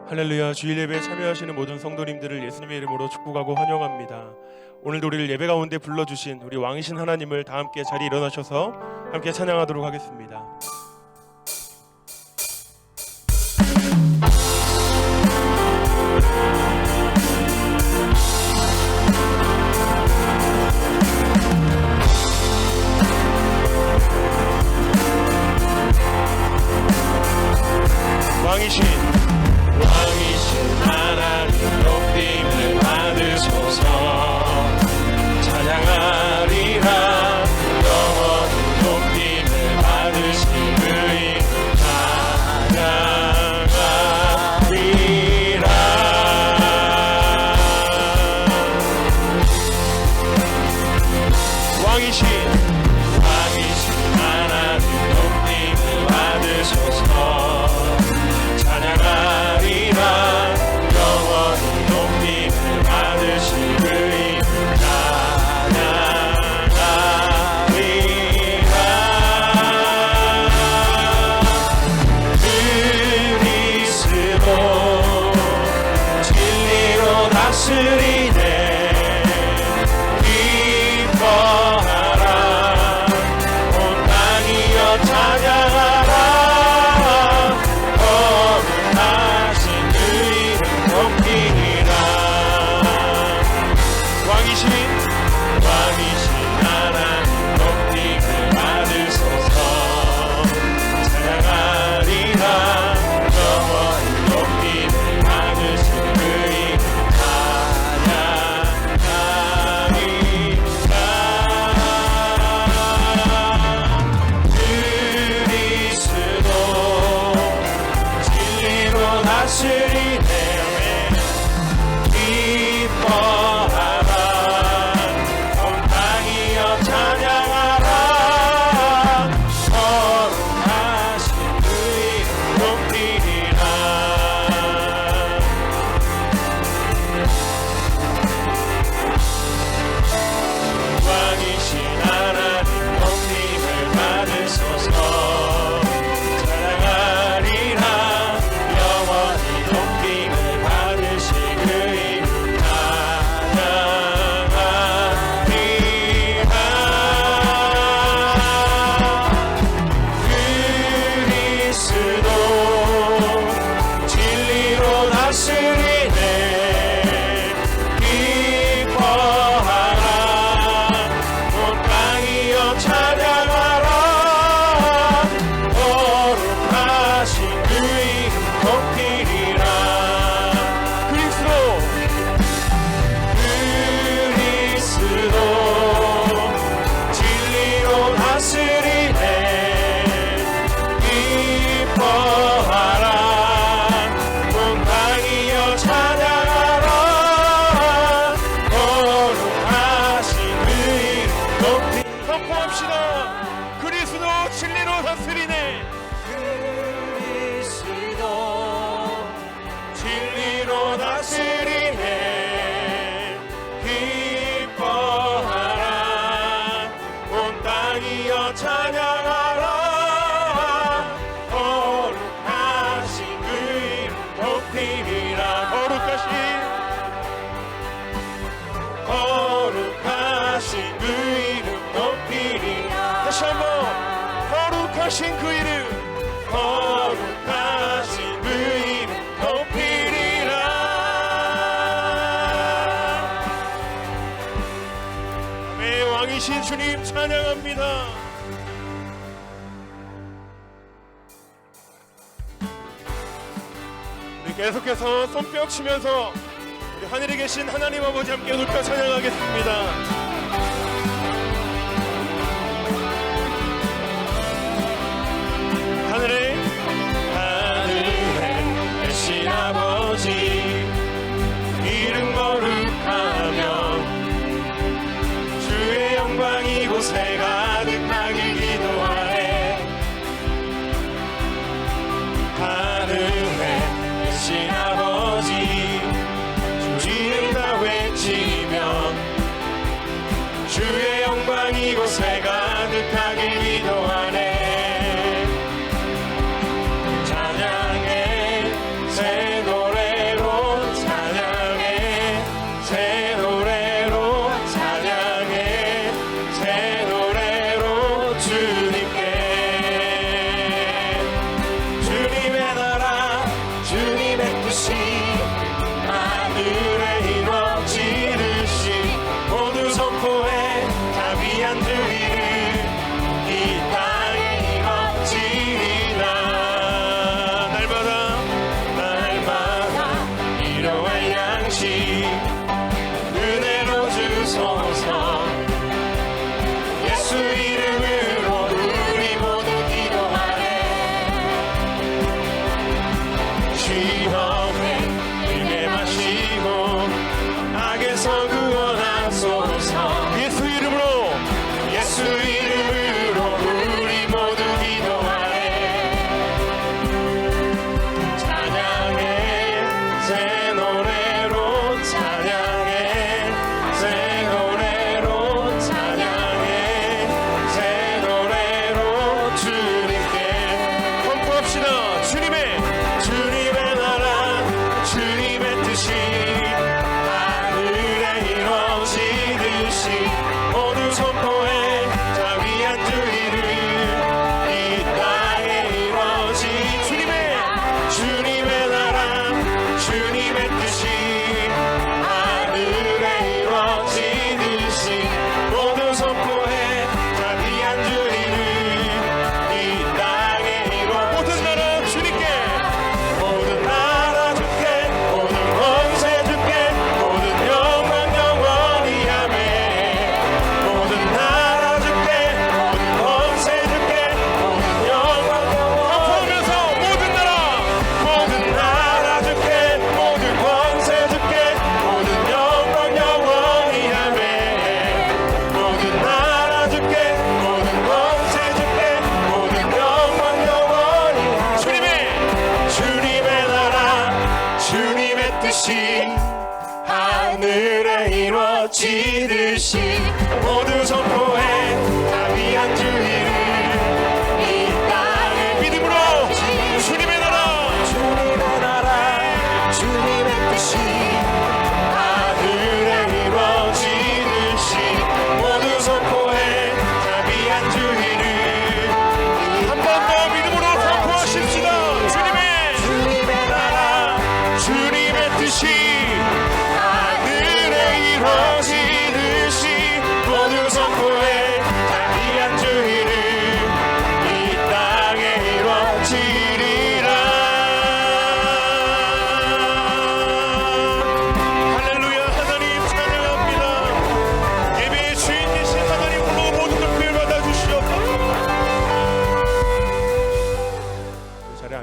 할렐루야. 주일 예배에 참여하시는 모든 성도님들을 예수님의 이름으로 축복하고 환영합니다. 오늘도 우리를 예배 가운데 불러주신 우리 왕이신 하나님을 다 함께 자리에 일어나셔서 함께 찬양하도록 하겠습니다. 왕이신 하나님 높임을 받으소서. 찬양하리라. 영원히 높임을 받으신 그의 찬양하리라. 왕이신 하나님 높임을 받으소서. 찬양하리라. 영원히 높임을 받으신 그의 찬양하리라. 그리스도 진리로 다스리네. 기뻐하라. 온 땅이여 찬양하라. 왕이신 하나님 높임을 받으소서. 찬양하리라. 영원히 높임을 받으신 그의 찬양하리라. 그리스도 진리로 다스리네. 기뻐하라. 온 땅이여 찬양하라. 거룩하신 그 이름 높이리라. 왕이신 하나님 높임을 받으소서. 찬양하리라. 영원히 높임을 받으신 그의 찬양하리라. 그리스도 진리로 다스리네. 기뻐하라. 온 땅이여 찬양하라. 거룩하신 그 이름 높이리라. 그리스도 진리로 다스리네. 기뻐하라. 온 땅이여 찬양하라. 거룩하신 그 이름 높이 선포합시다. 그리스도 진리로 다스리네. 그리스도 진리로 다스리네. 기뻐하라. 온 땅이여 찬양하라. 거룩하신 그 이름 높이리라. 거룩하신 그 이름 높이리라. 다시 한번 거룩하신 그 이름. 거룩하신 그 이름 높이리라. 네, 왕이신 주님 찬양합니다. 우리 계속해서 손뼉 치면서 우리 하늘에 계신 하나님 아버지 함께 높여 찬양하겠습니다. 하늘에 계신 아버지 이름 거룩하며 주의 영광 이곳에 가득하길 기도하네. 하늘에 계신 아버지 주 이름 다 외치며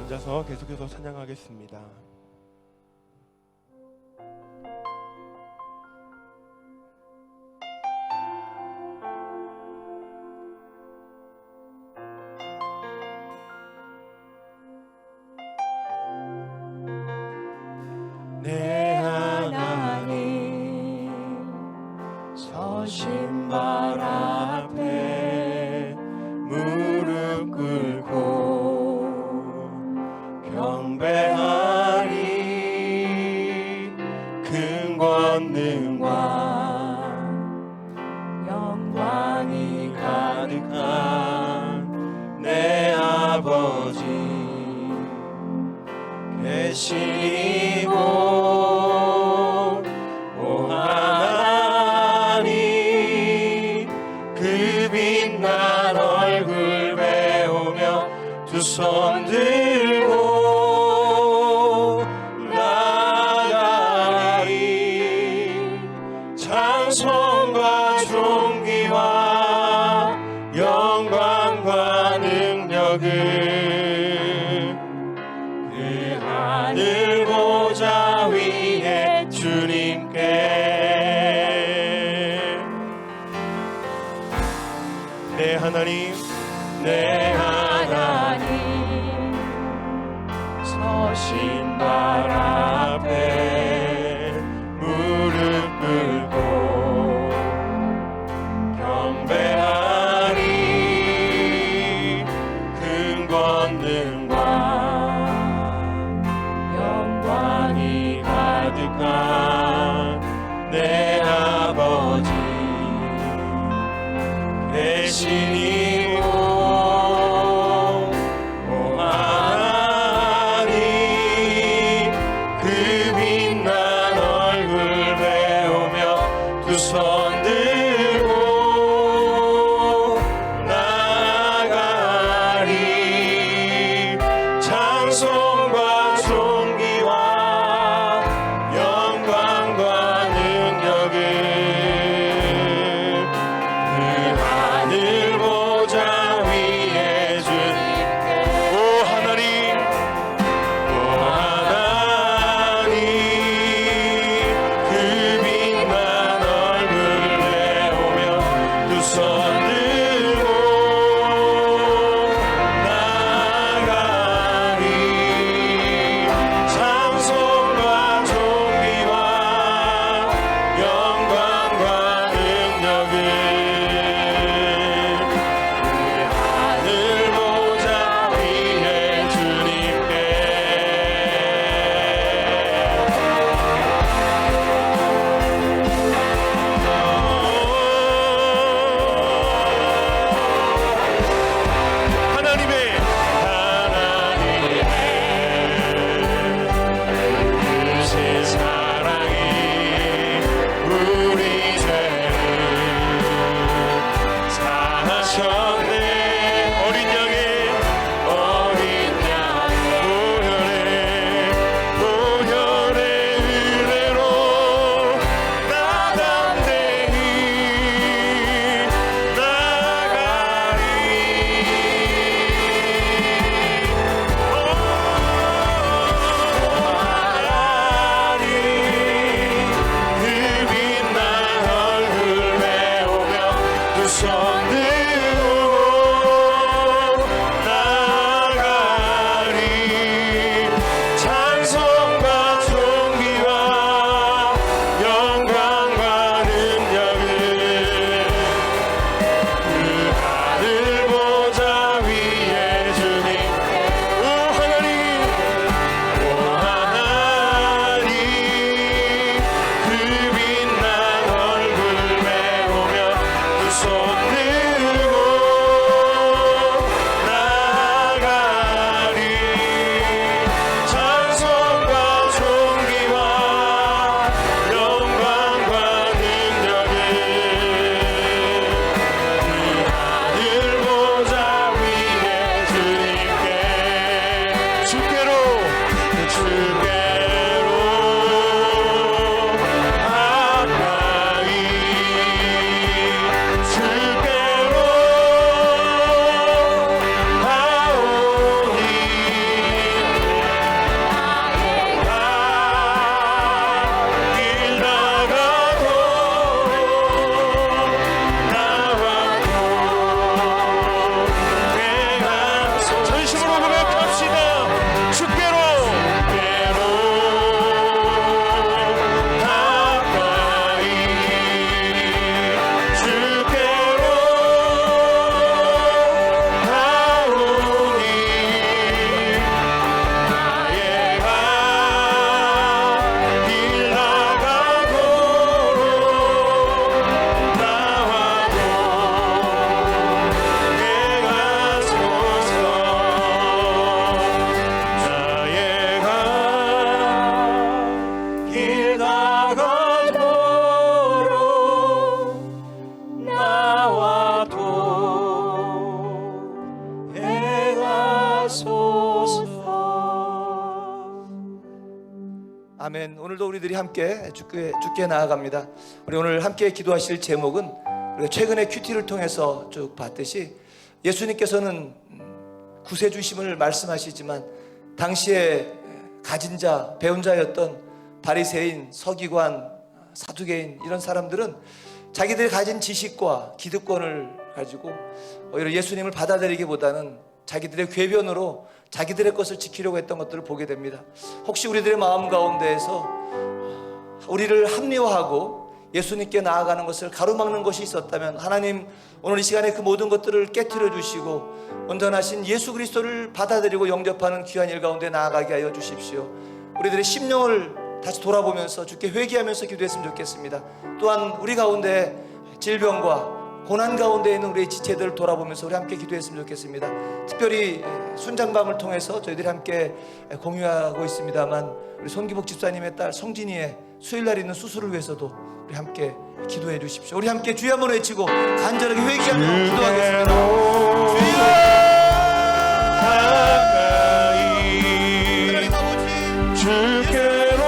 앉아서 계속해서 찬양하겠습니다. 내 하나님 서신 발 앞에 무릎 꿇고 경배하리. 큰 권능과 영광이 가득한 내 아버지 계시고 오 하나님 그 빛난 얼굴 배우며 두 손 들고 나가리. 찬송과 존귀와 영광과 능력을 그 하늘 보좌 위에 주님께. 내 하나님 내 하나님 서신 발 앞에 무릎 꿇고 경배하리. 큰 권능과 영광이 가득한 내 아버지 대신이고 오 하나님 그 빛난 얼굴 배우며 두 손 들고 나가리. 아멘. 오늘도 우리들이 함께 주께 나아갑니다. 우리 오늘 함께 기도하실 제목은 우리가 최근에 큐티를 통해서 쭉 봤듯이 예수님께서는 구세주심을 말씀하시지만 당시에 가진 자, 배운 자였던 바리새인, 서기관, 사두개인 이런 사람들은 자기들이 가진 지식과 기득권을 가지고 오히려 예수님을 받아들이기보다는 자기들의 궤변으로 자기들의 것을 지키려고 했던 것들을 보게 됩니다. 혹시 우리들의 마음 가운데에서 우리를 합리화하고 예수님께 나아가는 것을 가로막는 것이 있었다면 하나님 오늘 이 시간에 그 모든 것들을 깨트려 주시고 온전하신 예수 그리스도를 받아들이고 영접하는 귀한 일 가운데 나아가게 하여 주십시오. 우리들의 심령을 다시 돌아보면서 주께 회개하면서 기도했으면 좋겠습니다. 또한 우리 가운데 질병과 고난 가운데 있는 우리의 지체들을 돌아보면서 우리 함께 기도했으면 좋겠습니다. 특별히 순장방을 통해서 저희들이 함께 공유하고 있습니다만 우리 손기복 집사님의 딸 성진이의 수요일날 있는 수술을 위해서도 우리 함께 기도해 주십시오. 우리 함께 주여 한번 외치고 간절하게 회개하며 기도하겠습니다. 주여! 하나님 아버지 주께로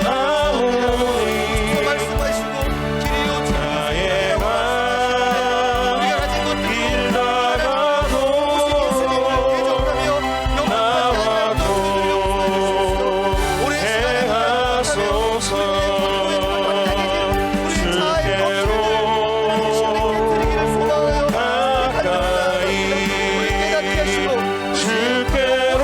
나오니 말씀하시고 길이요 나의 맘 우리가 가진 것들 길다가도 예수님을 대적하며 나와도 오랜 시간에 행하소서. 우리 자의 것들을 깨뜨리기를 소망하여 가까이 우리 깨닫게 하시고 주께로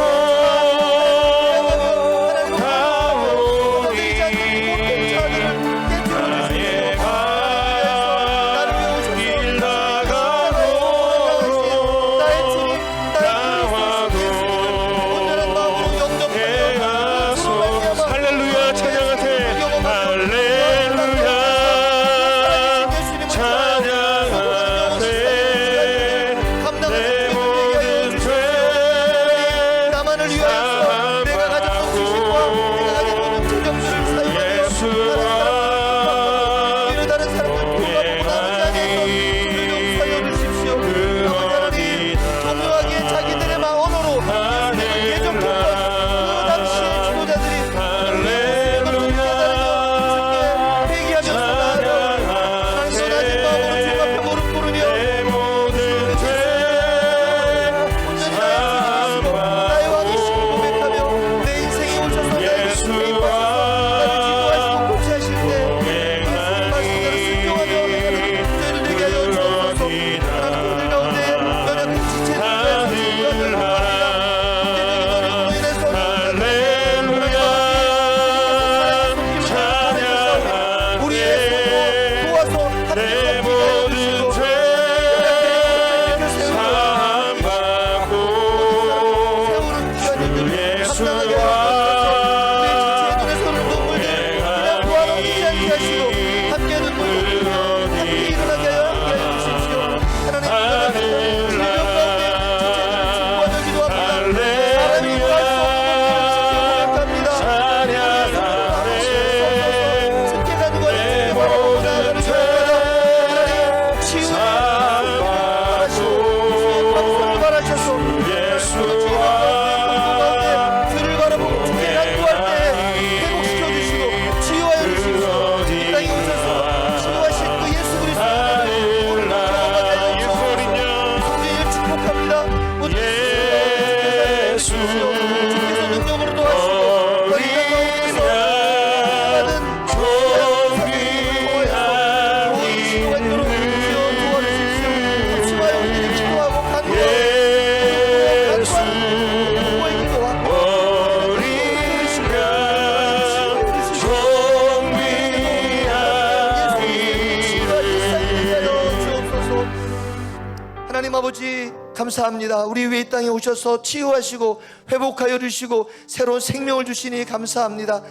하나님 아버지 감사합니다. 우리 위에 이 땅에 오셔서 치유하시고 회복하여 주시고 새로운 생명을 주시니 감사합니다.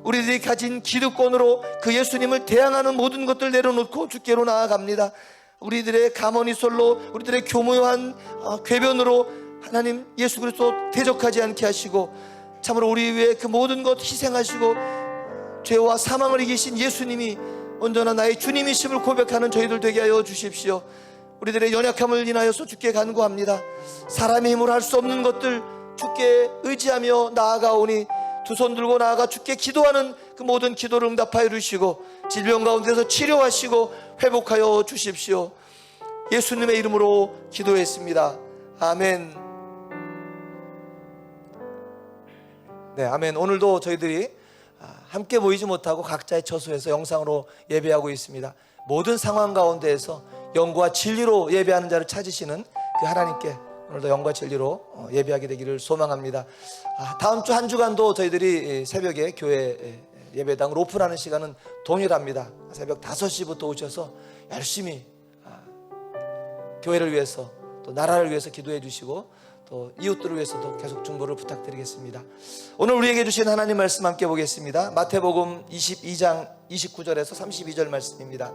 우리들이 가진 기득권으로 그 예수님을 대항하는 모든 것들 내려놓고 주께로 나아갑니다. 우리들의 가머니솔로 우리들의 교묘한 궤변으로 하나님 예수 그리스도 대적하지 않게 하시고 참으로 우리 위해 그 모든 것 희생하시고 죄와 사망을 이기신 예수님이 온전한 나의 주님이심을 고백하는 저희들 되게 하여 주십시오. 우리들의 연약함을 인하여서 주께 간구합니다. 사람의 힘으로 할 수 없는 것들 주께 의지하며 나아가오니 두 손 들고 나아가 주께 기도하는 그 모든 기도를 응답하여 주시고 질병 가운데서 치료하시고 회복하여 주십시오. 예수님의 이름으로 기도했습니다. 아멘. 네, 아멘. 오늘도 저희들이 함께 모이지 못하고 각자의 처소에서 영상으로 예배하고 있습니다. 모든 상황 가운데에서 영과 진리로 예배하는 자를 찾으시는 그 하나님께 오늘도 영과 진리로 예배하게 되기를 소망합니다. 다음 주 한 주간도 저희들이 새벽에 교회 예배당을 오픈하는 시간은 동일합니다. 새벽 5시부터 오셔서 열심히 교회를 위해서 또 나라를 위해서 기도해 주시고 또 이웃들을 위해서도 계속 중보를 부탁드리겠습니다. 오늘 우리에게 주신 하나님 말씀 함께 보겠습니다. 마태복음 22장 29절에서 32절 말씀입니다.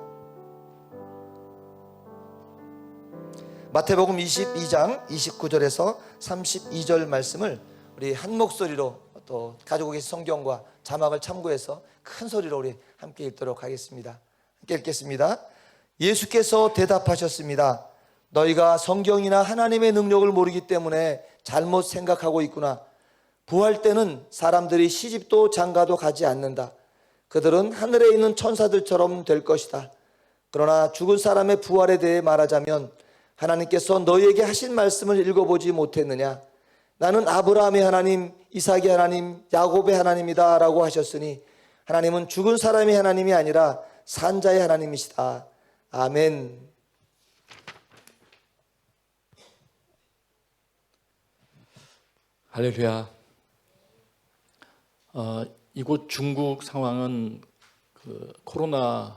마태복음 22장 29절에서 32절 말씀을 우리 한 목소리로 또 가지고 계신 성경과 자막을 참고해서 큰 소리로 우리 함께 읽도록 하겠습니다. 함께 읽겠습니다. 예수께서 대답하셨습니다. 너희가 성경이나 하나님의 능력을 모르기 때문에 잘못 생각하고 있구나. 부활 때는 사람들이 시집도 장가도 가지 않는다. 그들은 하늘에 있는 천사들처럼 될 것이다. 그러나 죽은 사람의 부활에 대해 말하자면 하나님께서 너희에게 하신 말씀을 읽어보지 못했느냐? 나는 아브라함의 하나님, 이삭의 하나님, 야곱의 하나님이다 라고 하셨으니 하나님은 죽은 사람의 하나님이 아니라 산 자의 하나님이시다. 아멘. 할렐루야. 이곳 중국 상황은 그 코로나로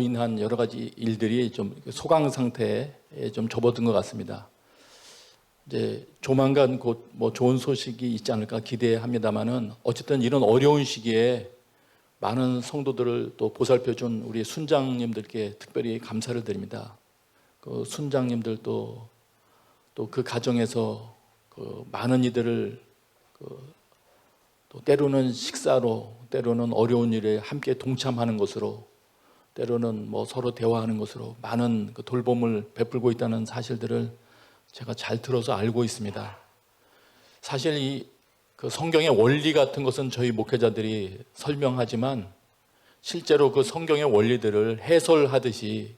인한 여러 가지 일들이 좀 소강 상태에 좀 접어든 것 같습니다. 이제 조만간 곧 뭐 좋은 소식이 있지 않을까 기대합니다만은 어쨌든 이런 어려운 시기에 많은 성도들을 또 보살펴준 우리 순장님들께 특별히 감사를 드립니다. 그 순장님들도 또 그 가정에서 그 많은 이들을 또 때로는 식사로, 때로는 어려운 일에 함께 동참하는 것으로, 때로는 뭐 서로 대화하는 것으로 많은 그 돌봄을 베풀고 있다는 사실들을 제가 잘 들어서 알고 있습니다. 사실 이 그 성경의 원리 같은 것은 저희 목회자들이 설명하지만 실제로 그 성경의 원리들을 해설하듯이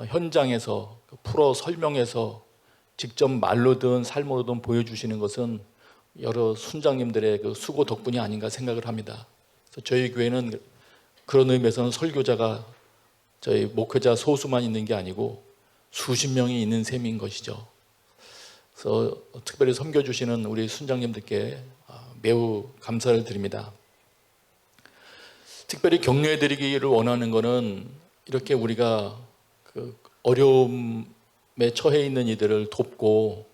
현장에서 풀어 설명해서 직접 말로든 삶으로든 보여주시는 것은 여러 순장님들의 그 수고 덕분이 아닌가 생각을 합니다. 그래서 저희 교회는 그런 의미에서는 설교자가 저희 목회자 소수만 있는 게 아니고 수십 명이 있는 셈인 것이죠. 그래서 특별히 섬겨주시는 우리 순장님들께 매우 감사를 드립니다. 특별히 격려해드리기를 원하는 것은 이렇게 우리가 그 어려움에 처해 있는 이들을 돕고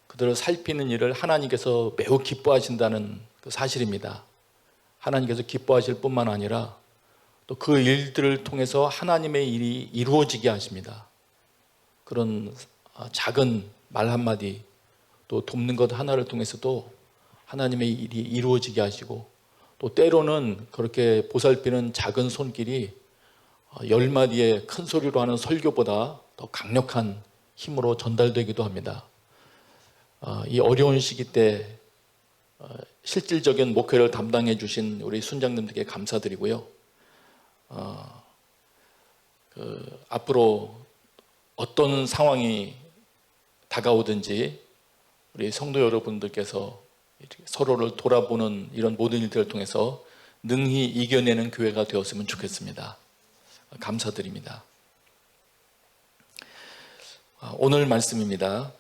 그들을 살피는 일을 하나님께서 매우 기뻐하신다는 그 사실입니다. 하나님께서 기뻐하실 뿐만 아니라 또 그 일들을 통해서 하나님의 일이 이루어지게 하십니다. 그런 작은 말 한마디 또 돕는 것 하나를 통해서도 하나님의 일이 이루어지게 하시고 또 때로는 그렇게 보살피는 작은 손길이 10마디의 큰 소리로 하는 설교보다 더 강력한 힘으로 전달되기도 합니다. 이 어려운 시기 때 실질적인 목회를 담당해 주신 우리 순장님들께 감사드리고요. 앞으로 어떤 상황이 다가오든지 우리 성도 여러분들께서 서로를 돌아보는 이런 모든 일들을 통해서 능히 이겨내는 교회가 되었으면 좋겠습니다. 감사드립니다. 오늘 말씀입니다.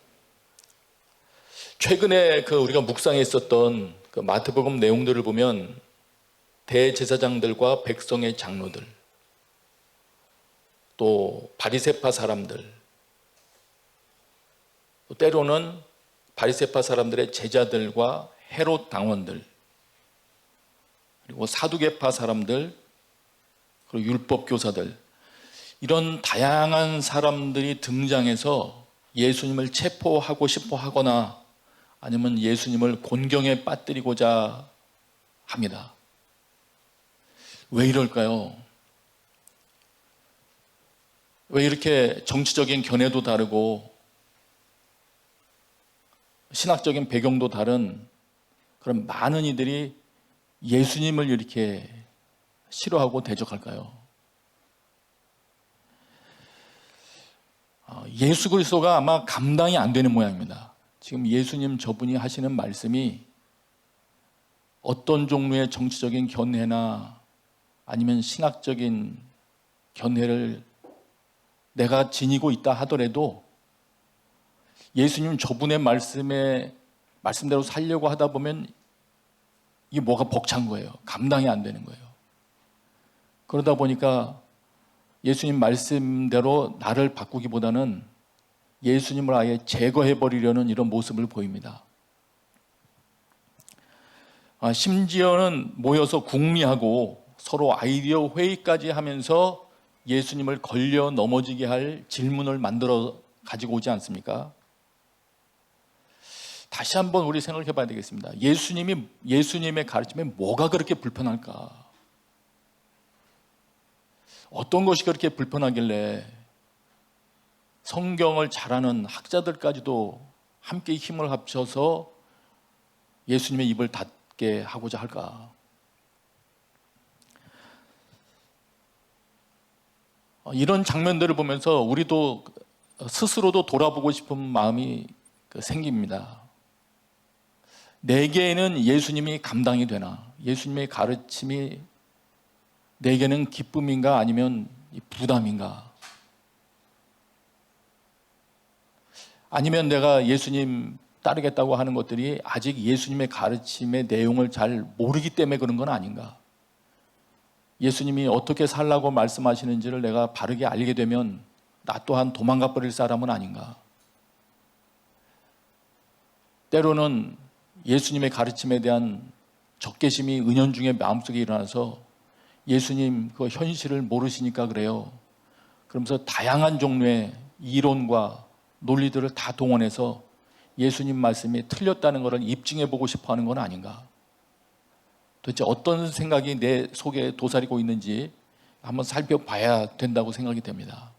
최근에 우리가 묵상했었던 그 마태복음 내용들을 보면 대제사장들과 백성의 장로들, 또 바리새파 사람들, 또 때로는 바리새파 사람들의 제자들과 헤롯 당원들, 그리고 사두개파 사람들, 그리고 율법 교사들, 이런 다양한 사람들이 등장해서 예수님을 체포하고 싶어 하거나 아니면 예수님을 곤경에 빠뜨리고자 합니다. 왜 이럴까요? 왜 이렇게 정치적인 견해도 다르고 신학적인 배경도 다른 그런 많은 이들이 예수님을 이렇게 싫어하고 대적할까요? 예수 그리스도가 아마 감당이 안 되는 모양입니다. 지금 예수님 저분이 하시는 말씀이 어떤 종류의 정치적인 견해나 아니면 신학적인 견해를 내가 지니고 있다 하더라도 예수님 저분의 말씀대로 살려고 하다 보면 이게 뭐가 벅찬 거예요. 감당이 안 되는 거예요. 그러다 보니까 예수님 말씀대로 나를 바꾸기보다는 예수님을 아예 제거해버리려는 이런 모습을 보입니다. 심지어는 모여서 궁리하고 서로 아이디어 회의까지 하면서 예수님을 걸려 넘어지게 할 질문을 만들어 가지고 오지 않습니까? 다시 한번 우리 생각해 봐야 되겠습니다. 예수님의 가르침에 뭐가 그렇게 불편할까? 어떤 것이 그렇게 불편하길래 성경을 잘 아는 학자들까지도 함께 힘을 합쳐서 예수님의 입을 닫게 하고자 할까? 이런 장면들을 보면서 우리도 스스로도 돌아보고 싶은 마음이 생깁니다. 내게는 예수님이 감당이 되나? 예수님의 가르침이 내게는 기쁨인가 아니면 부담인가? 아니면 내가 예수님 따르겠다고 하는 것들이 아직 예수님의 가르침의 내용을 잘 모르기 때문에 그런 건 아닌가? 예수님이 어떻게 살라고 말씀하시는지를 내가 바르게 알게 되면 나 또한 도망가 버릴 사람은 아닌가? 때로는 예수님의 가르침에 대한 적개심이 은연중에 마음속에 일어나서 예수님 그 현실을 모르시니까 그래요. 그러면서 다양한 종류의 이론과 논리들을 다 동원해서 예수님 말씀이 틀렸다는 것을 입증해 보고 싶어 하는 건 아닌가? 도대체 어떤 생각이 내 속에 도사리고 있는지 한번 살펴봐야 된다고 생각이 됩니다.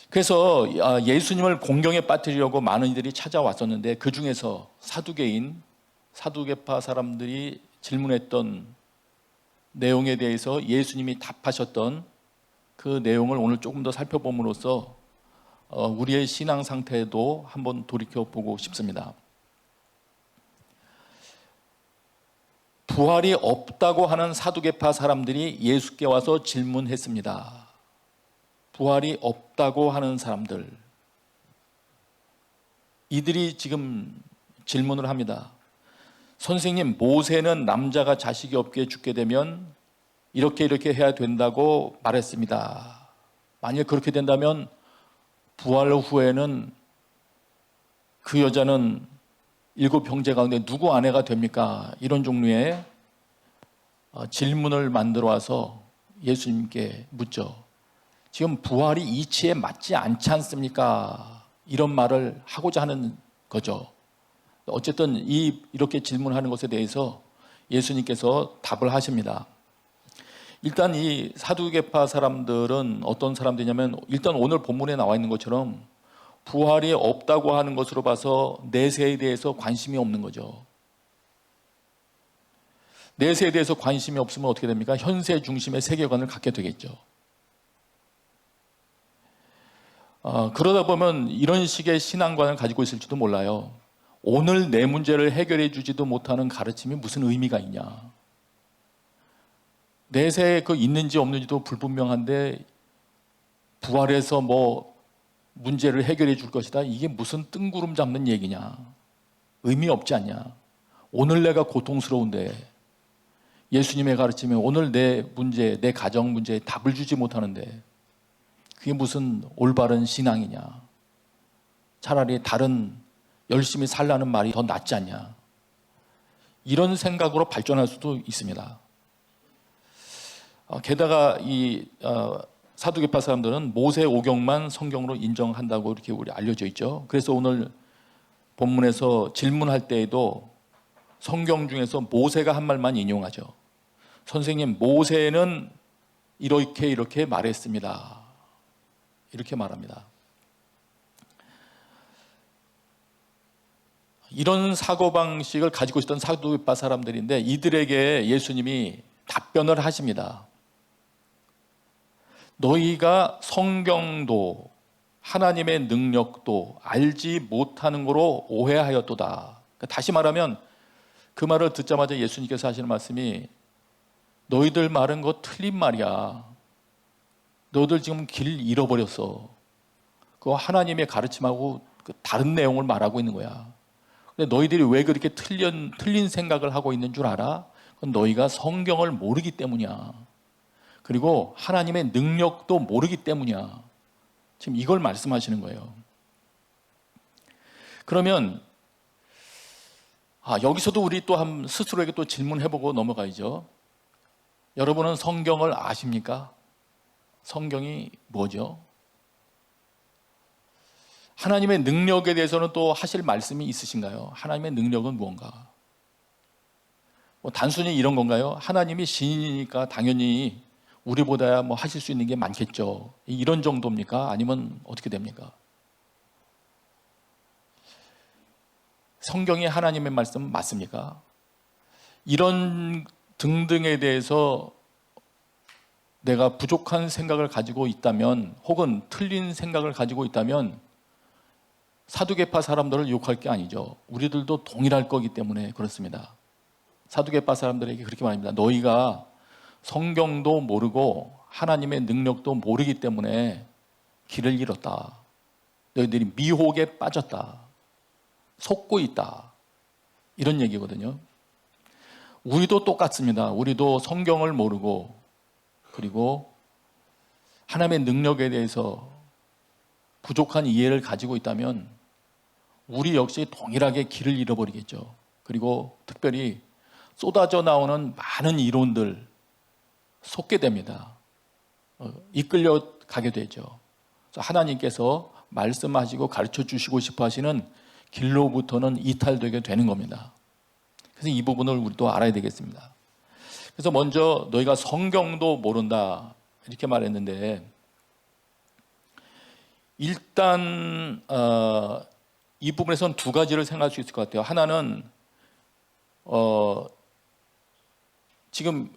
그래서 예수님을 공경에 빠뜨리려고 많은 이들이 찾아왔었는데 그 중에서 사두개파 사람들이 질문했던 내용에 대해서 예수님이 답하셨던 그 내용을 오늘 조금 더 살펴봄으로써 우리의 신앙 상태도 한번 돌이켜보고 싶습니다. 부활이 없다고 하는 사두개파 사람들이 예수께 와서 질문했습니다. 부활이 없다고 하는 사람들, 이들이 지금 질문을 합니다. 선생님, 모세는 남자가 자식이 없게 죽게 되면 이렇게 해야 된다고 말했습니다. 만약 그렇게 된다면 부활 후에는 그 여자는 7 형제 가운데 누구 아내가 됩니까? 이런 종류의 질문을 만들어 와서 예수님께 묻죠. 지금 부활이 이치에 맞지 않지 않습니까? 이런 말을 하고자 하는 거죠. 어쨌든 이렇게 질문하는 것에 대해서 예수님께서 답을 하십니다. 일단 이 사두개파 사람들은 어떤 사람들이냐면 일단 오늘 본문에 나와 있는 것처럼 부활이 없다고 하는 것으로 봐서 내세에 대해서 관심이 없는 거죠. 내세에 대해서 관심이 없으면 어떻게 됩니까? 현세 중심의 세계관을 갖게 되겠죠. 그러다 보면 이런 식의 신앙관을 가지고 있을지도 몰라요. 오늘 내 문제를 해결해 주지도 못하는 가르침이 무슨 의미가 있냐. 내세에 그 있는지 없는지도 불분명한데 부활해서 뭐 문제를 해결해 줄 것이다. 이게 무슨 뜬구름 잡는 얘기냐. 의미 없지 않냐. 오늘 내가 고통스러운데 예수님의 가르침에 오늘 내 문제, 내 가정 문제에 답을 주지 못하는데 그게 무슨 올바른 신앙이냐. 차라리 다른 열심히 살라는 말이 더 낫지 않냐. 이런 생각으로 발전할 수도 있습니다. 게다가 이 사두개파 사람들은 모세 오경만 성경으로 인정한다고 이렇게 우리 알려져 있죠. 그래서 오늘 본문에서 질문할 때에도 성경 중에서 모세가 한 말만 인용하죠. 선생님, 모세는 이렇게 말했습니다. 이렇게 말합니다. 이런 사고방식을 가지고 있었던 사두개파 사람들인데 이들에게 예수님이 답변을 하십니다. 너희가 성경도 하나님의 능력도 알지 못하는 거로 오해하였도다. 다시 말하면 그 말을 듣자마자 예수님께서 하시는 말씀이 너희들 말은 거 틀린 말이야. 너희들 지금 길 잃어버렸어. 그거 하나님의 가르침하고 다른 내용을 말하고 있는 거야. 근데 너희들이 왜 그렇게 틀린 생각을 하고 있는 줄 알아? 그건 너희가 성경을 모르기 때문이야. 그리고 하나님의 능력도 모르기 때문이야. 지금 이걸 말씀하시는 거예요. 그러면 여기서도 우리 또 스스로에게 또 질문해보고 넘어가야죠. 여러분은 성경을 아십니까? 성경이 뭐죠? 하나님의 능력에 대해서는 또 하실 말씀이 있으신가요? 하나님의 능력은 무언가? 단순히 이런 건가요? 하나님이 신이니까 당연히 우리보다야 하실 수 있는 게 많겠죠. 이런 정도입니까? 아니면 어떻게 됩니까? 성경이 하나님의 말씀 맞습니까? 이런 등등에 대해서 내가 부족한 생각을 가지고 있다면 혹은 틀린 생각을 가지고 있다면 사두개파 사람들을 욕할 게 아니죠. 우리들도 동일할 거기 때문에 그렇습니다. 사두개파 사람들에게 그렇게 말합니다. 너희가 성경도 모르고 하나님의 능력도 모르기 때문에 길을 잃었다. 너희들이 미혹에 빠졌다. 속고 있다. 이런 얘기거든요. 우리도 똑같습니다. 우리도 성경을 모르고 그리고 하나님의 능력에 대해서 부족한 이해를 가지고 있다면 우리 역시 동일하게 길을 잃어버리겠죠. 그리고 특별히 쏟아져 나오는 많은 이론들 속게 됩니다. 이끌려 가게 되죠. 그래서 하나님께서 말씀하시고 가르쳐 주시고 싶어 하시는 길로부터는 이탈되게 되는 겁니다. 그래서 이 부분을 우리도 알아야 되겠습니다. 그래서 먼저 너희가 성경도 모른다 이렇게 말했는데 일단 이 부분에서는 두 가지를 생각할 수 있을 것 같아요. 하나는 지금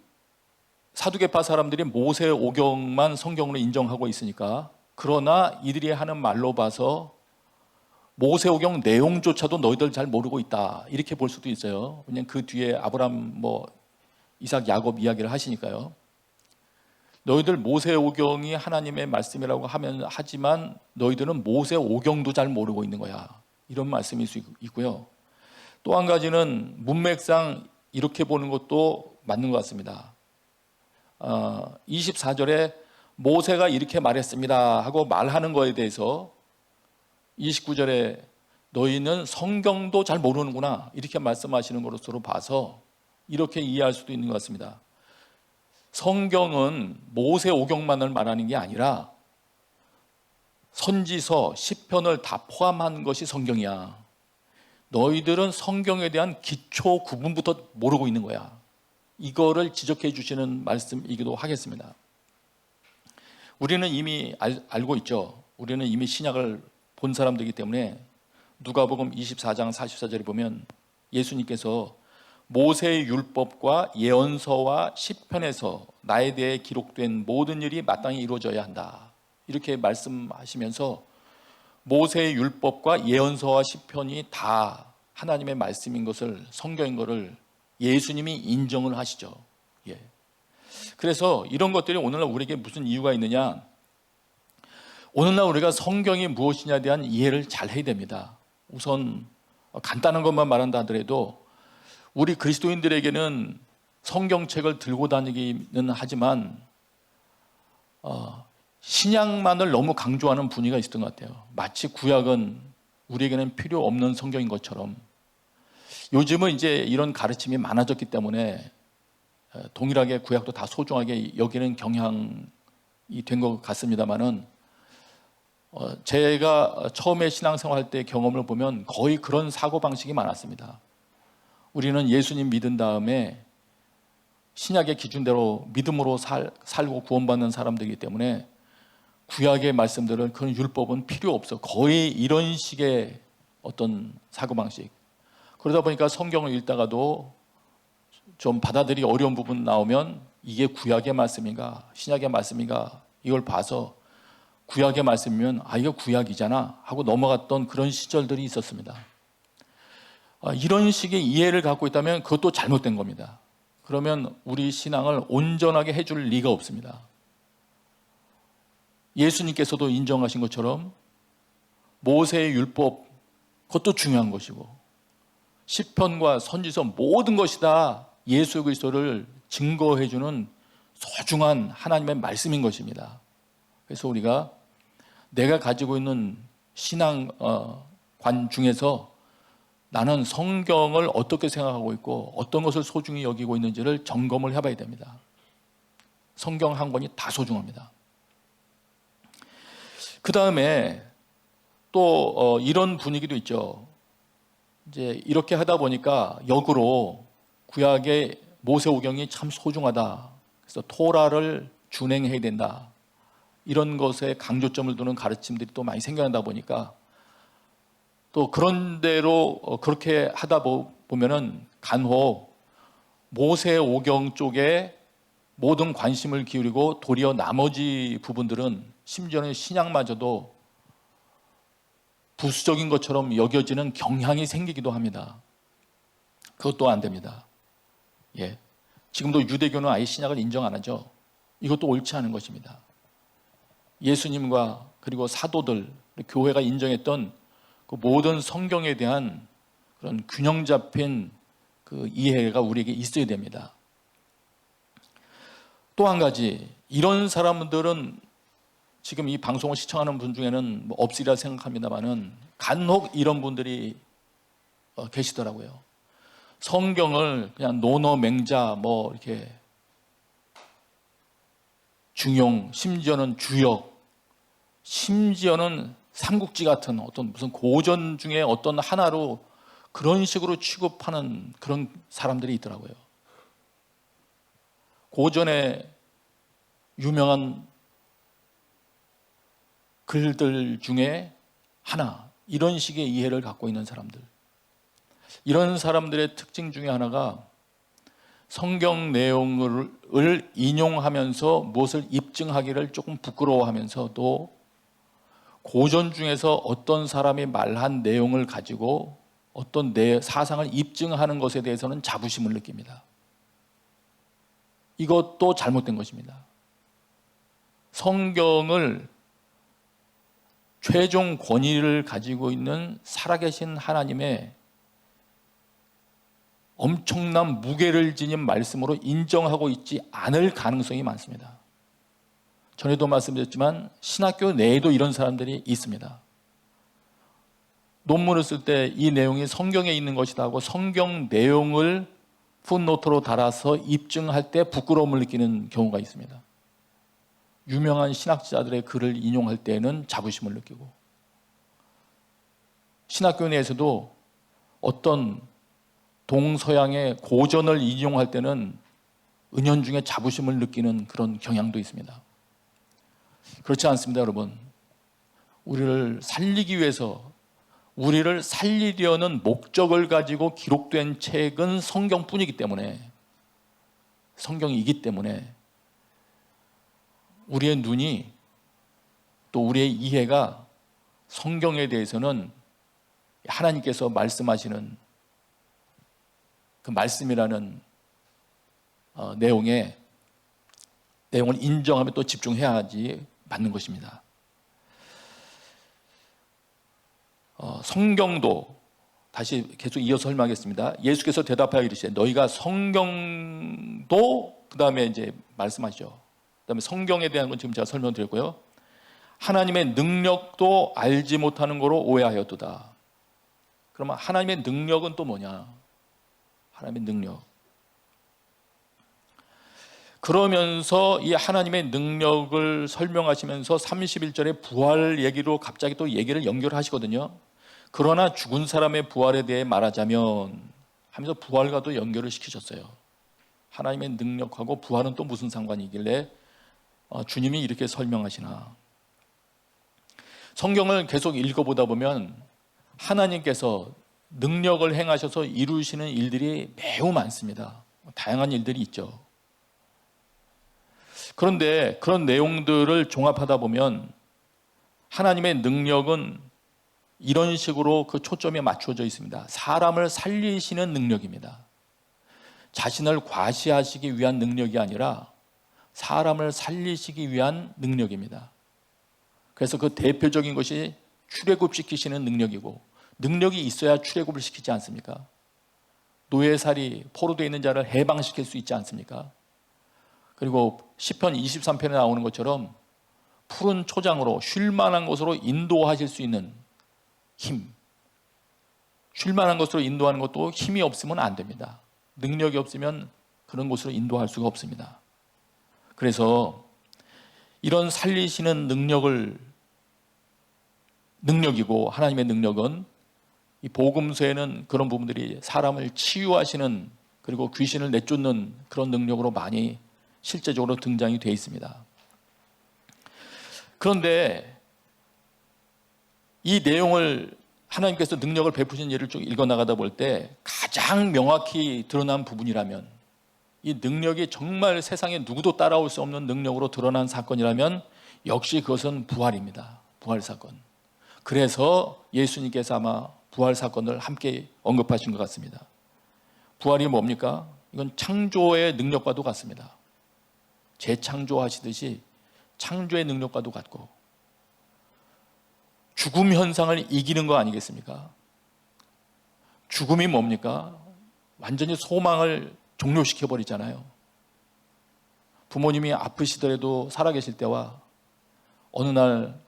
사두개파 사람들이 모세 오경만 성경으로 인정하고 있으니까 그러나 이들이 하는 말로 봐서 모세 오경 내용조차도 너희들 잘 모르고 있다 이렇게 볼 수도 있어요. 왜냐하면 그 뒤에 아브라함 이삭 야곱 이야기를 하시니까요. 너희들 모세 오경이 하나님의 말씀이라고 하지만 너희들은 모세 오경도 잘 모르고 있는 거야. 이런 말씀일 수 있고요. 또 한 가지는 문맥상 이렇게 보는 것도 맞는 것 같습니다. 24절에 모세가 이렇게 말했습니다 하고 말하는 거에 대해서 29절에 너희는 성경도 잘 모르는구나 이렇게 말씀하시는 것으로 봐서 이렇게 이해할 수도 있는 것 같습니다. 성경은 모세 오경만을 말하는 게 아니라 선지서, 시편을 다 포함한 것이 성경이야. 너희들은 성경에 대한 기초 구분부터 모르고 있는 거야. 이거를 지적해 주시는 말씀이기도 하겠습니다. 우리는 이미 알고 있죠. 우리는 이미 신약을 본 사람들이기 때문에 누가복음 24장 44절에 보면 예수님께서 모세의 율법과 예언서와 시편에서 나에 대해 기록된 모든 일이 마땅히 이루어져야 한다. 이렇게 말씀하시면서 모세의 율법과 예언서와 시편이 다 하나님의 말씀인 것을 성경인 것을 예수님이 인정을 하시죠. 예. 그래서 이런 것들이 오늘날 우리에게 무슨 이유가 있느냐? 오늘날 우리가 성경이 무엇이냐에 대한 이해를 잘 해야 됩니다. 우선 간단한 것만 말한다 하더라도 우리 그리스도인들에게는 성경책을 들고 다니기는 하지만 신약만을 너무 강조하는 분위기가 있었던 것 같아요. 마치 구약은 우리에게는 필요 없는 성경인 것처럼 요즘은 이제 이런 가르침이 많아졌기 때문에 동일하게 구약도 다 소중하게 여기는 경향이 된 것 같습니다만은 제가 처음에 신앙생활 때 경험을 보면 거의 그런 사고방식이 많았습니다. 우리는 예수님 믿은 다음에 신약의 기준대로 믿음으로 살고 구원받는 사람들이기 때문에 구약의 말씀들은 그런 율법은 필요 없어. 거의 이런 식의 어떤 사고방식. 그러다 보니까 성경을 읽다가도 좀 받아들이기 어려운 부분 나오면 이게 구약의 말씀인가 신약의 말씀인가 이걸 봐서 구약의 말씀이면 이거 구약이잖아 하고 넘어갔던 그런 시절들이 있었습니다. 이런 식의 이해를 갖고 있다면 그것도 잘못된 겁니다. 그러면 우리 신앙을 온전하게 해줄 리가 없습니다. 예수님께서도 인정하신 것처럼 모세의 율법 그것도 중요한 것이고 시편과 선지서 모든 것이 다 예수 그리스도를 증거해주는 소중한 하나님의 말씀인 것입니다. 그래서 우리가 내가 가지고 있는 신앙관 중에서 나는 성경을 어떻게 생각하고 있고 어떤 것을 소중히 여기고 있는지를 점검을 해봐야 됩니다. 성경 한 권이 다 소중합니다. 그 다음에 또 이런 분위기도 있죠. 이제 이렇게 하다 보니까 역으로 구약의 모세오경이 참 소중하다. 그래서 토라를 준행해야 된다. 이런 것에 강조점을 두는 가르침들이 또 많이 생겨나다 보니까 또 그런 대로 그렇게 하다 보면은 간혹 모세오경 쪽에 모든 관심을 기울이고 도리어 나머지 부분들은 심지어는 신약마저도 부수적인 것처럼 여겨지는 경향이 생기기도 합니다. 그것도 안 됩니다. 예. 지금도 유대교는 아예 신약을 인정 안 하죠. 이것도 옳지 않은 것입니다. 예수님과 그리고 사도들, 교회가 인정했던 그 모든 성경에 대한 그런 균형 잡힌 그 이해가 우리에게 있어야 됩니다. 또 한 가지, 이런 사람들은 지금 이 방송을 시청하는 분 중에는 뭐 없으리라 생각합니다만은 간혹 이런 분들이 계시더라고요. 성경을 그냥 논어맹자 뭐 이렇게 중용, 심지어는 주역, 심지어는 삼국지 같은 어떤 무슨 고전 중에 어떤 하나로 그런 식으로 취급하는 그런 사람들이 있더라고요. 고전의 유명한 글들 중에 하나, 이런 식의 이해를 갖고 있는 사람들. 이런 사람들의 특징 중에 하나가 성경 내용을 인용하면서 무엇을 입증하기를 조금 부끄러워하면서도 고전 중에서 어떤 사람이 말한 내용을 가지고 어떤 사상을 입증하는 것에 대해서는 자부심을 느낍니다. 이것도 잘못된 것입니다. 성경을 최종 권위를 가지고 있는 살아계신 하나님의 엄청난 무게를 지닌 말씀으로 인정하고 있지 않을 가능성이 많습니다. 전에도 말씀드렸지만 신학교 내에도 이런 사람들이 있습니다. 논문을 쓸 때 이 내용이 성경에 있는 것이다 하고 성경 내용을 풋노트로 달아서 입증할 때 부끄러움을 느끼는 경우가 있습니다. 유명한 신학자들의 글을 인용할 때에는 자부심을 느끼고, 신학교 내에서도 어떤 동서양의 고전을 인용할 때는 은연중에 자부심을 느끼는 그런 경향도 있습니다. 그렇지 않습니다, 여러분. 우리를 살리기 위해서, 우리를 살리려는 목적을 가지고 기록된 책은 성경뿐이기 때문에, 성경이기 때문에 우리의 눈이 또 우리의 이해가 성경에 대해서는 하나님께서 말씀하시는 그 말씀이라는 내용을 인정하며 또 집중해야지 맞는 것입니다. 성경도 다시 계속 이어서 설명하겠습니다. 예수께서 대답하여 이르시되 너희가 성경도 그 다음에 이제 말씀하시죠. 그 다음에 성경에 대한 건 지금 제가 설명드렸고요. 하나님의 능력도 알지 못하는 거로 오해하였도다. 그러면 하나님의 능력은 또 뭐냐? 하나님의 능력. 그러면서 이 하나님의 능력을 설명하시면서 31절에 부활 얘기로 갑자기 또 얘기를 연결하시거든요. 그러나 죽은 사람의 부활에 대해 말하자면 하면서 부활과도 연결을 시키셨어요. 하나님의 능력하고 부활은 또 무슨 상관이길래 주님이 이렇게 설명하시나. 성경을 계속 읽어보다 보면 하나님께서 능력을 행하셔서 이루시는 일들이 매우 많습니다. 다양한 일들이 있죠. 그런데 그런 내용들을 종합하다 보면 하나님의 능력은 이런 식으로 그 초점에 맞춰져 있습니다. 사람을 살리시는 능력입니다. 자신을 과시하시기 위한 능력이 아니라 사람을 살리시기 위한 능력입니다. 그래서 그 대표적인 것이 출애굽시키시는 능력이고, 능력이 있어야 출애굽을 시키지 않습니까? 노예살이 포로되어 있는 자를 해방시킬 수 있지 않습니까? 그리고 시편 23편에 나오는 것처럼 푸른 초장으로 쉴 만한 곳으로 인도하실 수 있는 힘, 쉴 만한 곳으로 인도하는 것도 힘이 없으면 안 됩니다. 능력이 없으면 그런 곳으로 인도할 수가 없습니다. 그래서 이런 살리시는 능력이고, 하나님의 능력은 이 복음서에는 그런 부분들이 사람을 치유하시는, 그리고 귀신을 내쫓는 그런 능력으로 많이 실제적으로 등장이 되어 있습니다. 그런데 이 내용을 하나님께서 능력을 베푸신 예를 쭉 읽어나가다 볼 때 가장 명확히 드러난 부분이라면, 이 능력이 정말 세상에 누구도 따라올 수 없는 능력으로 드러난 사건이라면 역시 그것은 부활입니다. 부활 사건. 그래서 예수님께서 아마 부활 사건을 함께 언급하신 것 같습니다. 부활이 뭡니까? 이건 창조의 능력과도 같습니다. 재창조하시듯이 창조의 능력과도 같고, 죽음 현상을 이기는 거 아니겠습니까? 죽음이 뭡니까? 완전히 소망을 종료시켜버리잖아요. 부모님이 아프시더라도 살아계실 때와 어느 날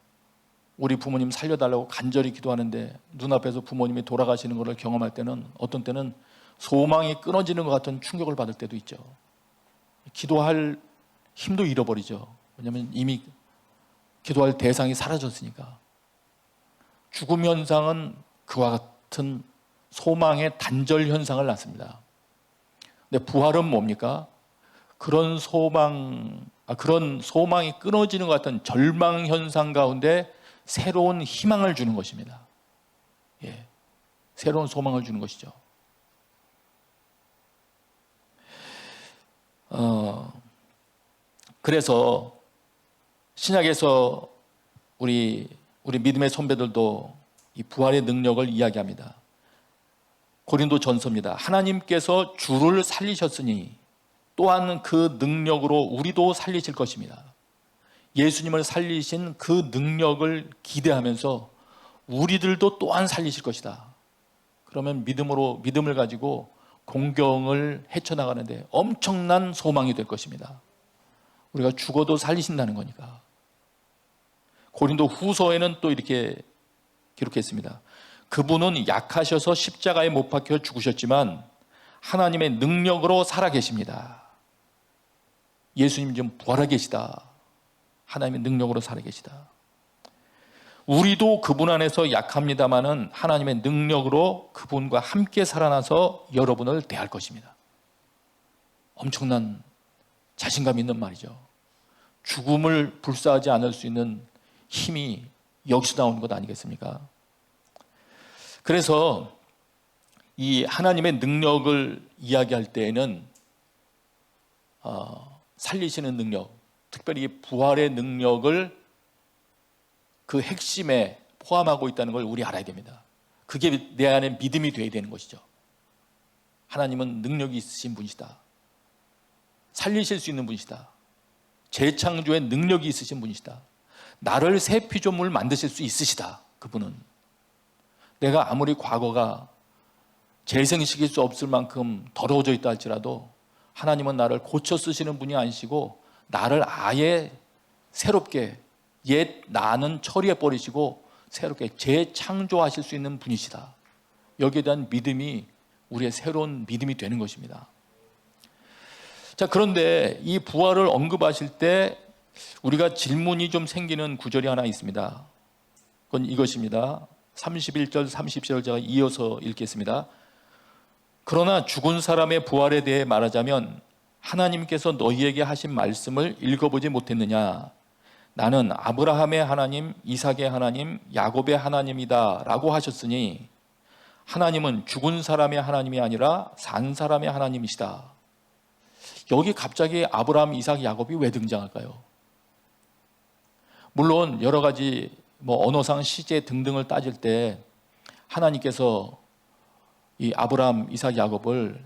우리 부모님 살려달라고 간절히 기도하는데 눈앞에서 부모님이 돌아가시는 것을 경험할 때는, 어떤 때는 소망이 끊어지는 것 같은 충격을 받을 때도 있죠. 기도할 힘도 잃어버리죠. 왜냐하면 이미 기도할 대상이 사라졌으니까. 죽음 현상은 그와 같은 소망의 단절 현상을 낳습니다. 근데 부활은 뭡니까? 그런 소망이 끊어지는 것 같은 절망 현상 가운데 새로운 희망을 주는 것입니다. 예, 새로운 소망을 주는 것이죠. 그래서 신약에서 우리 믿음의 선배들도 이 부활의 능력을 이야기합니다. 고린도 전서입니다. 하나님께서 주를 살리셨으니 또한 그 능력으로 우리도 살리실 것입니다. 예수님을 살리신 그 능력을 기대하면서 우리들도 또한 살리실 것이다. 그러면 믿음을 가지고 공경을 헤쳐나가는데 엄청난 소망이 될 것입니다. 우리가 죽어도 살리신다는 거니까. 고린도 후서에는 또 이렇게 기록했습니다. 그분은 약하셔서 십자가에 못 박혀 죽으셨지만 하나님의 능력으로 살아계십니다. 예수님 지금 부활하 계시다. 하나님의 능력으로 살아계시다. 우리도 그분 안에서 약합니다마는 하나님의 능력으로 그분과 함께 살아나서 여러분을 대할 것입니다. 엄청난 자신감 있는 말이죠. 죽음을 불사하지 않을 수 있는 힘이 여기서 나오는 것 아니겠습니까? 그래서 이 하나님의 능력을 이야기할 때에는 살리시는 능력, 특별히 부활의 능력을 그 핵심에 포함하고 있다는 걸 우리 알아야 됩니다. 그게 내 안에 믿음이 되어야 되는 것이죠. 하나님은 능력이 있으신 분이시다. 살리실 수 있는 분이시다. 재창조의 능력이 있으신 분이시다. 나를 새 피조물 만드실 수 있으시다. 그분은. 내가 아무리 과거가 재생시킬 수 없을 만큼 더러워져 있다 할지라도 하나님은 나를 고쳐 쓰시는 분이 아니시고 나를 아예 새롭게 옛 나는 처리해 버리시고 새롭게 재창조하실 수 있는 분이시다. 여기에 대한 믿음이 우리의 새로운 믿음이 되는 것입니다. 자, 그런데 이 부활을 언급하실 때 우리가 질문이 좀 생기는 구절이 하나 있습니다. 그건 이것입니다. 31절, 30절 제가 이어서 읽겠습니다. 그러나 죽은 사람의 부활에 대해 말하자면 하나님께서 너희에게 하신 말씀을 읽어보지 못했느냐? 나는 아브라함의 하나님, 이삭의 하나님, 야곱의 하나님이다 라고 하셨으니 하나님은 죽은 사람의 하나님이 아니라 산 사람의 하나님이시다. 여기 갑자기 아브라함, 이삭, 야곱이 왜 등장할까요? 물론 여러 가지 언어상 시제 등등을 따질 때 하나님께서 이 아브라함, 이삭, 야곱을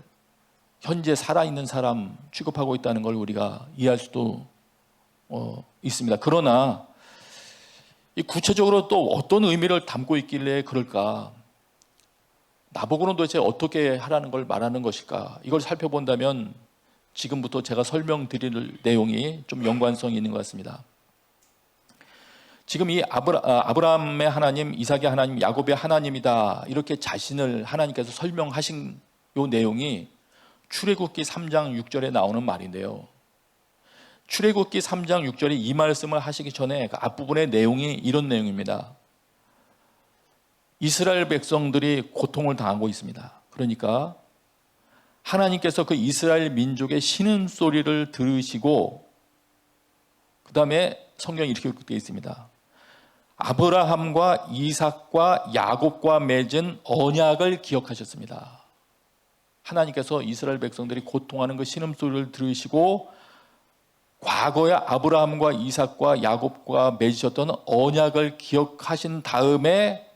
현재 살아있는 사람 취급하고 있다는 걸 우리가 이해할 수도 있습니다. 그러나 이 구체적으로 또 어떤 의미를 담고 있길래 그럴까? 나보고는 도대체 어떻게 하라는 걸 말하는 것일까? 이걸 살펴본다면 지금부터 제가 설명드릴 내용이 좀 연관성이 있는 것 같습니다. 지금 이 아브라함의 하나님, 이삭의 하나님, 야곱의 하나님이다 이렇게 자신을 하나님께서 설명하신 이 내용이 출애굽기 3장 6절에 나오는 말인데요. 출애굽기 3장 6절에 이 말씀을 하시기 전에 그 앞부분의 내용이 이런 내용입니다. 이스라엘 백성들이 고통을 당하고 있습니다. 그러니까 하나님께서 그 이스라엘 민족의 신음소리를 들으시고 그 다음에 성경에 이렇게 되어 있습니다. 아브라함과 이삭과 야곱과 맺은 언약을 기억하셨습니다. 하나님께서 이스라엘 백성들이 고통하는 그 신음소리를 들으시고 과거에 아브라함과 이삭과 야곱과 맺으셨던 언약을 기억하신 다음에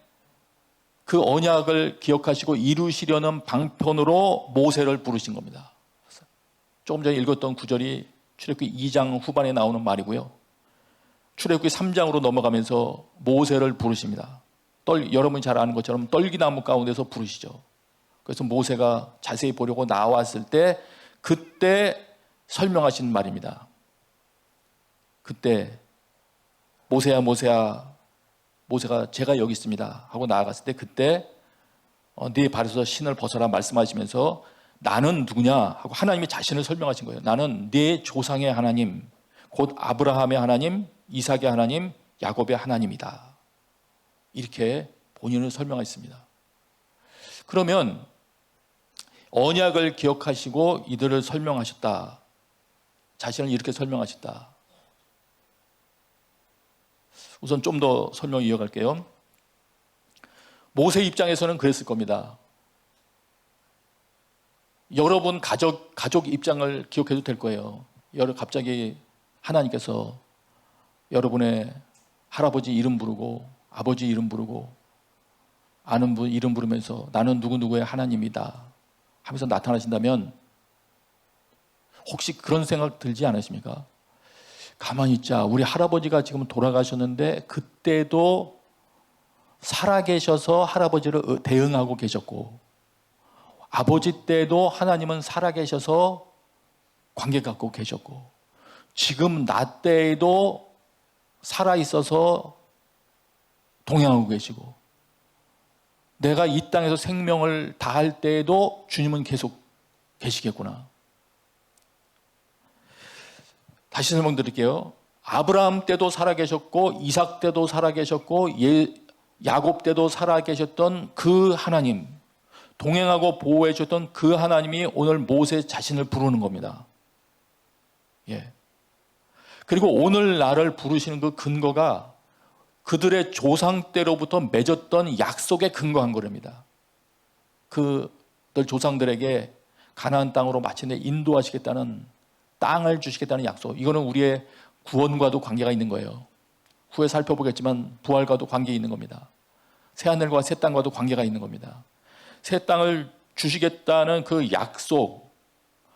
그 언약을 기억하시고 이루시려는 방편으로 모세를 부르신 겁니다. 조금 전에 읽었던 구절이 출애굽기 2장 후반에 나오는 말이고요. 출애굽기 3장으로 넘어가면서 모세를 부르십니다. 여러분이 잘 아는 것처럼 떨기나무 가운데서 부르시죠. 그래서 모세가 자세히 보려고 나왔을 때 그때 설명하신 말입니다. 그때 모세야 모세야 모세가 제가 여기 있습니다 하고 나아갔을 때 그때 네 발에서 신을 벗어라 말씀하시면서 나는 누구냐 하고 하나님이 자신을 설명하신 거예요. 나는 네 조상의 하나님 곧 아브라함의 하나님, 이삭의 하나님, 야곱의 하나님이다. 이렇게 본인을 설명했습니다. 그러면 언약을 기억하시고 이들을 설명하셨다. 자신을 이렇게 설명하셨다. 우선 좀 더 설명 이어갈게요. 모세 입장에서는 그랬을 겁니다. 여러분 가족 입장을 기억해도 될 거예요. 갑자기 하나님께서 여러분의 할아버지 이름 부르고 아버지 이름 부르고 아는 분 이름 부르면서 나는 누구누구의 하나님이다 하면서 나타나신다면 혹시 그런 생각 들지 않으십니까? 가만히 있자. 우리 할아버지가 지금 돌아가셨는데 그때도 살아계셔서 할아버지를 대응하고 계셨고 아버지 때도 하나님은 살아계셔서 관계 갖고 계셨고 지금 나 때에도 살아있어서 동행하고 계시고 내가 이 땅에서 생명을 다할 때에도 주님은 계속 계시겠구나. 다시 설명드릴게요. 아브라함 때도 살아계셨고 이삭 때도 살아계셨고 야곱 때도 살아계셨던 그 하나님, 동행하고 보호해 주셨던 그 하나님이 오늘 모세 자신을 부르는 겁니다. 예. 그리고 오늘 나를 부르시는 그 근거가 그들의 조상 때로부터 맺었던 약속에 근거한 거랍니다. 그들 조상들에게 가나안 땅으로 마침내 인도하시겠다는 땅을 주시겠다는 약속. 이거는 우리의 구원과도 관계가 있는 거예요. 후에 살펴보겠지만 부활과도 관계 있는 겁니다. 새하늘과 새 땅과도 관계가 있는 겁니다. 새 땅을 주시겠다는 그 약속,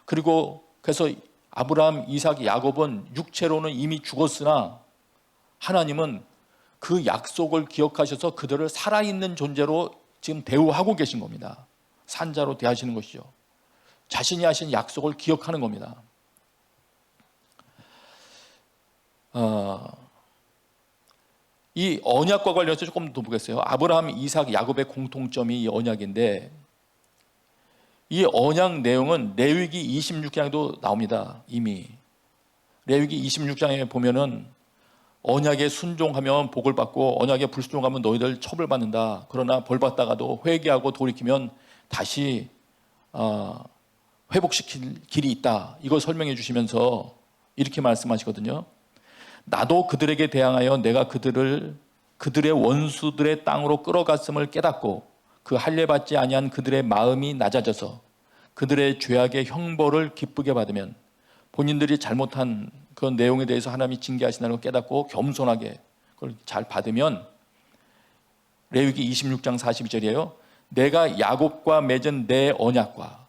그리고 그래서 아브라함, 이삭, 야곱은 육체로는 이미 죽었으나 하나님은 그 약속을 기억하셔서 그들을 살아있는 존재로 지금 대우하고 계신 겁니다. 산자로 대하시는 것이죠. 자신이 하신 약속을 기억하는 겁니다. 이 언약과 관련해서 조금 더 보겠어요. 아브라함, 이삭, 야곱의 공통점이 이 언약인데 이 언약 내용은 레위기 26장에도 나옵니다. 이미 레위기 26장에 보면은 언약에 순종하면 복을 받고 언약에 불순종하면 너희들 처벌받는다. 그러나 벌 받다가도 회개하고 돌이키면 다시 회복시킬 길이 있다. 이걸 설명해 주시면서 이렇게 말씀하시거든요. 나도 그들에게 대항하여 내가 그들의 원수들의 땅으로 끌어갔음을 깨닫고 그 할례받지 아니한 그들의 마음이 낮아져서 그들의 죄악의 형벌을 기쁘게 받으면 본인들이 잘못한 그런 내용에 대해서 하나님이 징계하신다는 걸 깨닫고 겸손하게 그걸 잘 받으면 레위기 26장 42절이에요. 내가 야곱과 맺은 내 언약과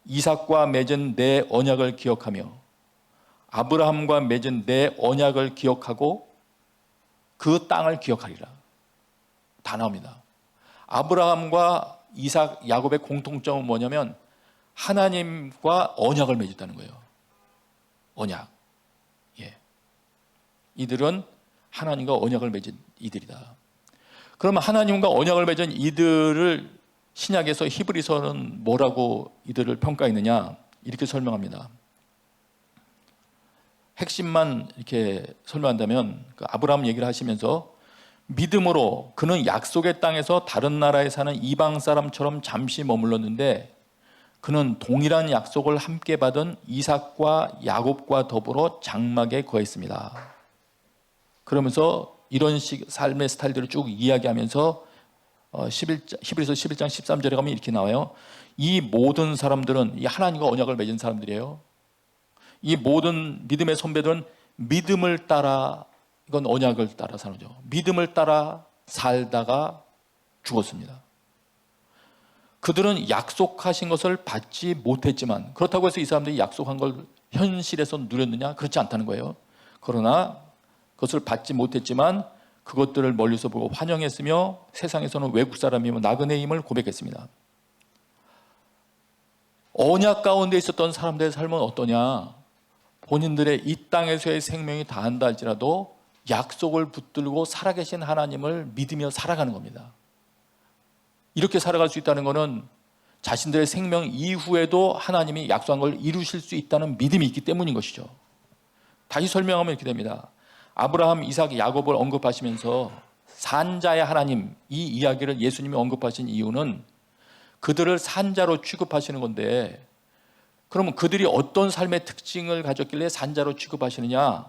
이삭과 맺은 내 언약을 기억하며 아브라함과 맺은 내 언약을 기억하고 그 땅을 기억하리라. 다 나옵니다. 아브라함과 이삭, 야곱의 공통점은 뭐냐면 하나님과 언약을 맺었다는 거예요. 언약. 예. 이들은 하나님과 언약을 맺은 이들이다. 그러면 하나님과 언약을 맺은 이들을 신약에서 히브리서는 뭐라고 이들을 평가했느냐? 이렇게 설명합니다. 핵심만 이렇게 설명한다면 그 아브라함 얘기를 하시면서 믿음으로 그는 약속의 땅에서 다른 나라에 사는 이방 사람처럼 잠시 머물렀는데 그는 동일한 약속을 함께 받은 이삭과 야곱과 더불어 장막에 거했습니다. 그러면서 이런 삶의 스타일들을 쭉 이야기하면서 히브리서 11장 13절에 가면 이렇게 나와요. 이 모든 사람들은 이 하나님과 언약을 맺은 사람들이에요. 이 모든 믿음의 선배들은 믿음을 따라, 이건 언약을 따라 사는 거죠. 믿음을 따라 살다가 죽었습니다. 그들은 약속하신 것을 받지 못했지만, 그렇다고 해서 이 사람들이 약속한 걸 현실에서 누렸느냐? 그렇지 않다는 거예요. 그러나 그것을 받지 못했지만 그것들을 멀리서 보고 환영했으며 세상에서는 외국 사람이며 나그네의 힘을 고백했습니다. 언약 가운데 있었던 사람들의 삶은 어떠냐? 본인들의 이 땅에서의 생명이 다한다 할지라도 약속을 붙들고 살아계신 하나님을 믿으며 살아가는 겁니다. 이렇게 살아갈 수 있다는 것은 자신들의 생명 이후에도 하나님이 약속한 걸 이루실 수 있다는 믿음이 있기 때문인 것이죠. 다시 설명하면 이렇게 됩니다. 아브라함, 이삭, 야곱을 언급하시면서 산자의 하나님, 이 이야기를 예수님이 언급하신 이유는 그들을 산자로 취급하시는 건데, 그러면 그들이 어떤 삶의 특징을 가졌길래 산자로 취급하시느냐?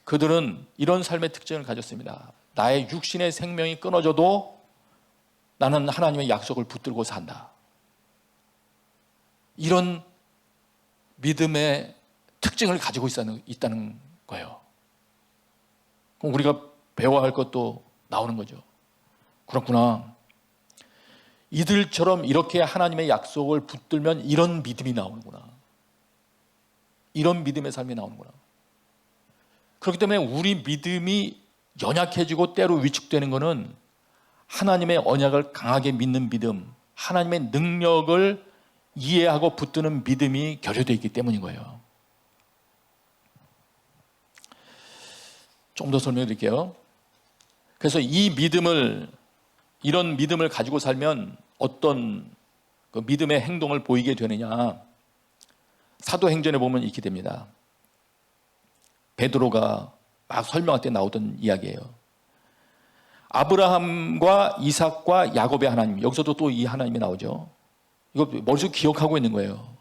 그들은 이런 삶의 특징을 가졌습니다. 나의 육신의 생명이 끊어져도 나는 하나님의 약속을 붙들고 산다. 이런 믿음의 특징을 가지고 있다는 거예요. 그럼 우리가 배워야 할 것도 나오는 거죠. 그렇구나. 이들처럼 이렇게 하나님의 약속을 붙들면 이런 믿음이 나오는구나. 이런 믿음의 삶이 나오는구나. 그렇기 때문에 우리 믿음이 연약해지고 때로 위축되는 것은 하나님의 언약을 강하게 믿는 믿음, 하나님의 능력을 이해하고 붙드는 믿음이 결여되어 있기 때문인 거예요. 좀 더 설명해 드릴게요. 그래서 이런 믿음을 가지고 살면 어떤 그 믿음의 행동을 보이게 되느냐? 사도행전에 보면 이렇게 됩니다. 베드로가 막 설명할 때 나오던 이야기예요. 아브라함과 이삭과 야곱의 하나님, 여기서도 또 이 하나님이 나오죠. 이거 머릿속에 기억하고 있는 거예요.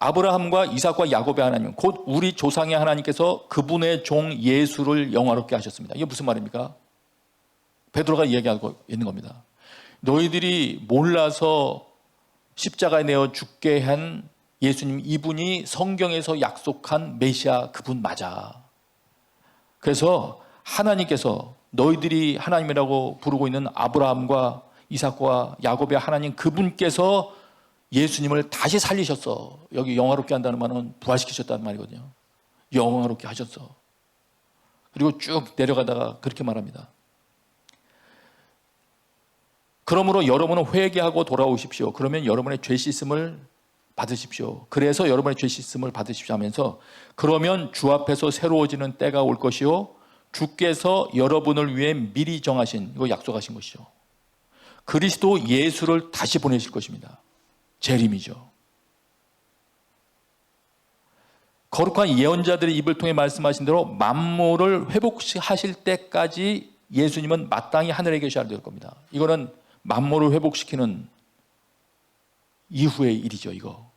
아브라함과 이삭과 야곱의 하나님, 곧 우리 조상의 하나님께서 그분의 종 예수를 영화롭게 하셨습니다. 이게 무슨 말입니까? 베드로가 이야기하고 있는 겁니다. 너희들이 몰라서 십자가에 내어 죽게 한 예수님, 이분이 성경에서 약속한 메시아 그분 맞아. 그래서 하나님께서 너희들이 하나님이라고 부르고 있는 아브라함과 이삭과 야곱의 하나님 그분께서 예수님을 다시 살리셨어. 여기 영화롭게 한다는 말은 부활시키셨다는 말이거든요. 영화롭게 하셨어. 그리고 쭉 내려가다가 그렇게 말합니다. 그러므로 여러분은 회개하고 돌아오십시오. 그러면 여러분의 죄 씻음을 받으십시오. 그래서 여러분의 죄 씻음을 받으십시오 하면서 그러면 주 앞에서 새로워지는 때가 올 것이요 주께서 여러분을 위해 미리 정하신, 이거 약속하신 것이죠. 그리스도 예수를 다시 보내실 것입니다. 재림이죠. 거룩한 예언자들의 입을 통해 말씀하신 대로 만물을 회복하실 때까지 예수님은 마땅히 하늘에 계셔야 될 겁니다. 이거는 만물을 회복시키는 이후의 일이죠. 이거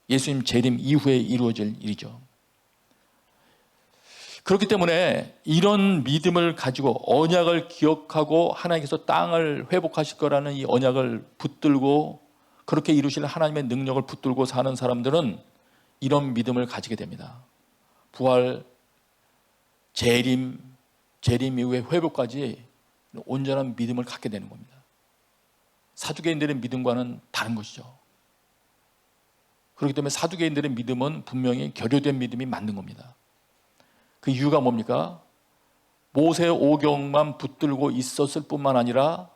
예수님 재림 이후에 이루어질 일이죠. 그렇기 때문에 이런 믿음을 가지고 언약을 기억하고 하나님께서 땅을 회복하실 거라는 이 언약을 붙들고 그렇게 이루실 하나님의 능력을 붙들고 사는 사람들은 이런 믿음을 가지게 됩니다. 부활, 재림 이후에 회복까지 온전한 믿음을 갖게 되는 겁니다. 사두개인들의 믿음과는 다른 것이죠. 그렇기 때문에 사두개인들의 믿음은 분명히 결여된 믿음이 맞는 겁니다. 그 이유가 뭡니까? 모세 오경만 붙들고 있었을 뿐만 아니라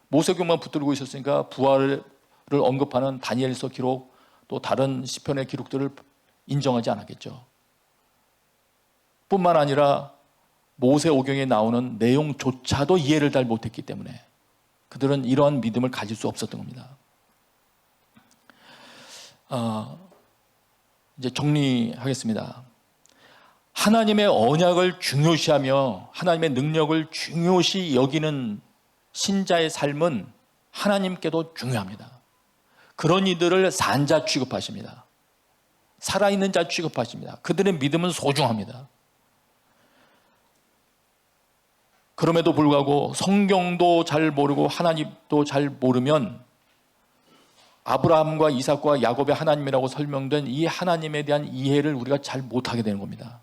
모세오경만 붙들고 있었으니까 부활을 언급하는 다니엘서 기록 또 다른 시편의 기록들을 인정하지 않았겠죠. 뿐만 아니라 모세오경에 나오는 내용조차도 이해를 잘 못했기 때문에 그들은 이러한 믿음을 가질 수 없었던 겁니다. 이제 정리하겠습니다. 하나님의 언약을 중요시하며 하나님의 능력을 중요시 여기는 신자의 삶은 하나님께도 중요합니다. 그런 이들을 산자 취급하십니다. 살아있는 자 취급하십니다. 그들의 믿음은 소중합니다. 그럼에도 불구하고 성경도 잘 모르고 하나님도 잘 모르면 아브라함과 이삭과 야곱의 하나님이라고 설명된 이 하나님에 대한 이해를 우리가 잘 못하게 되는 겁니다.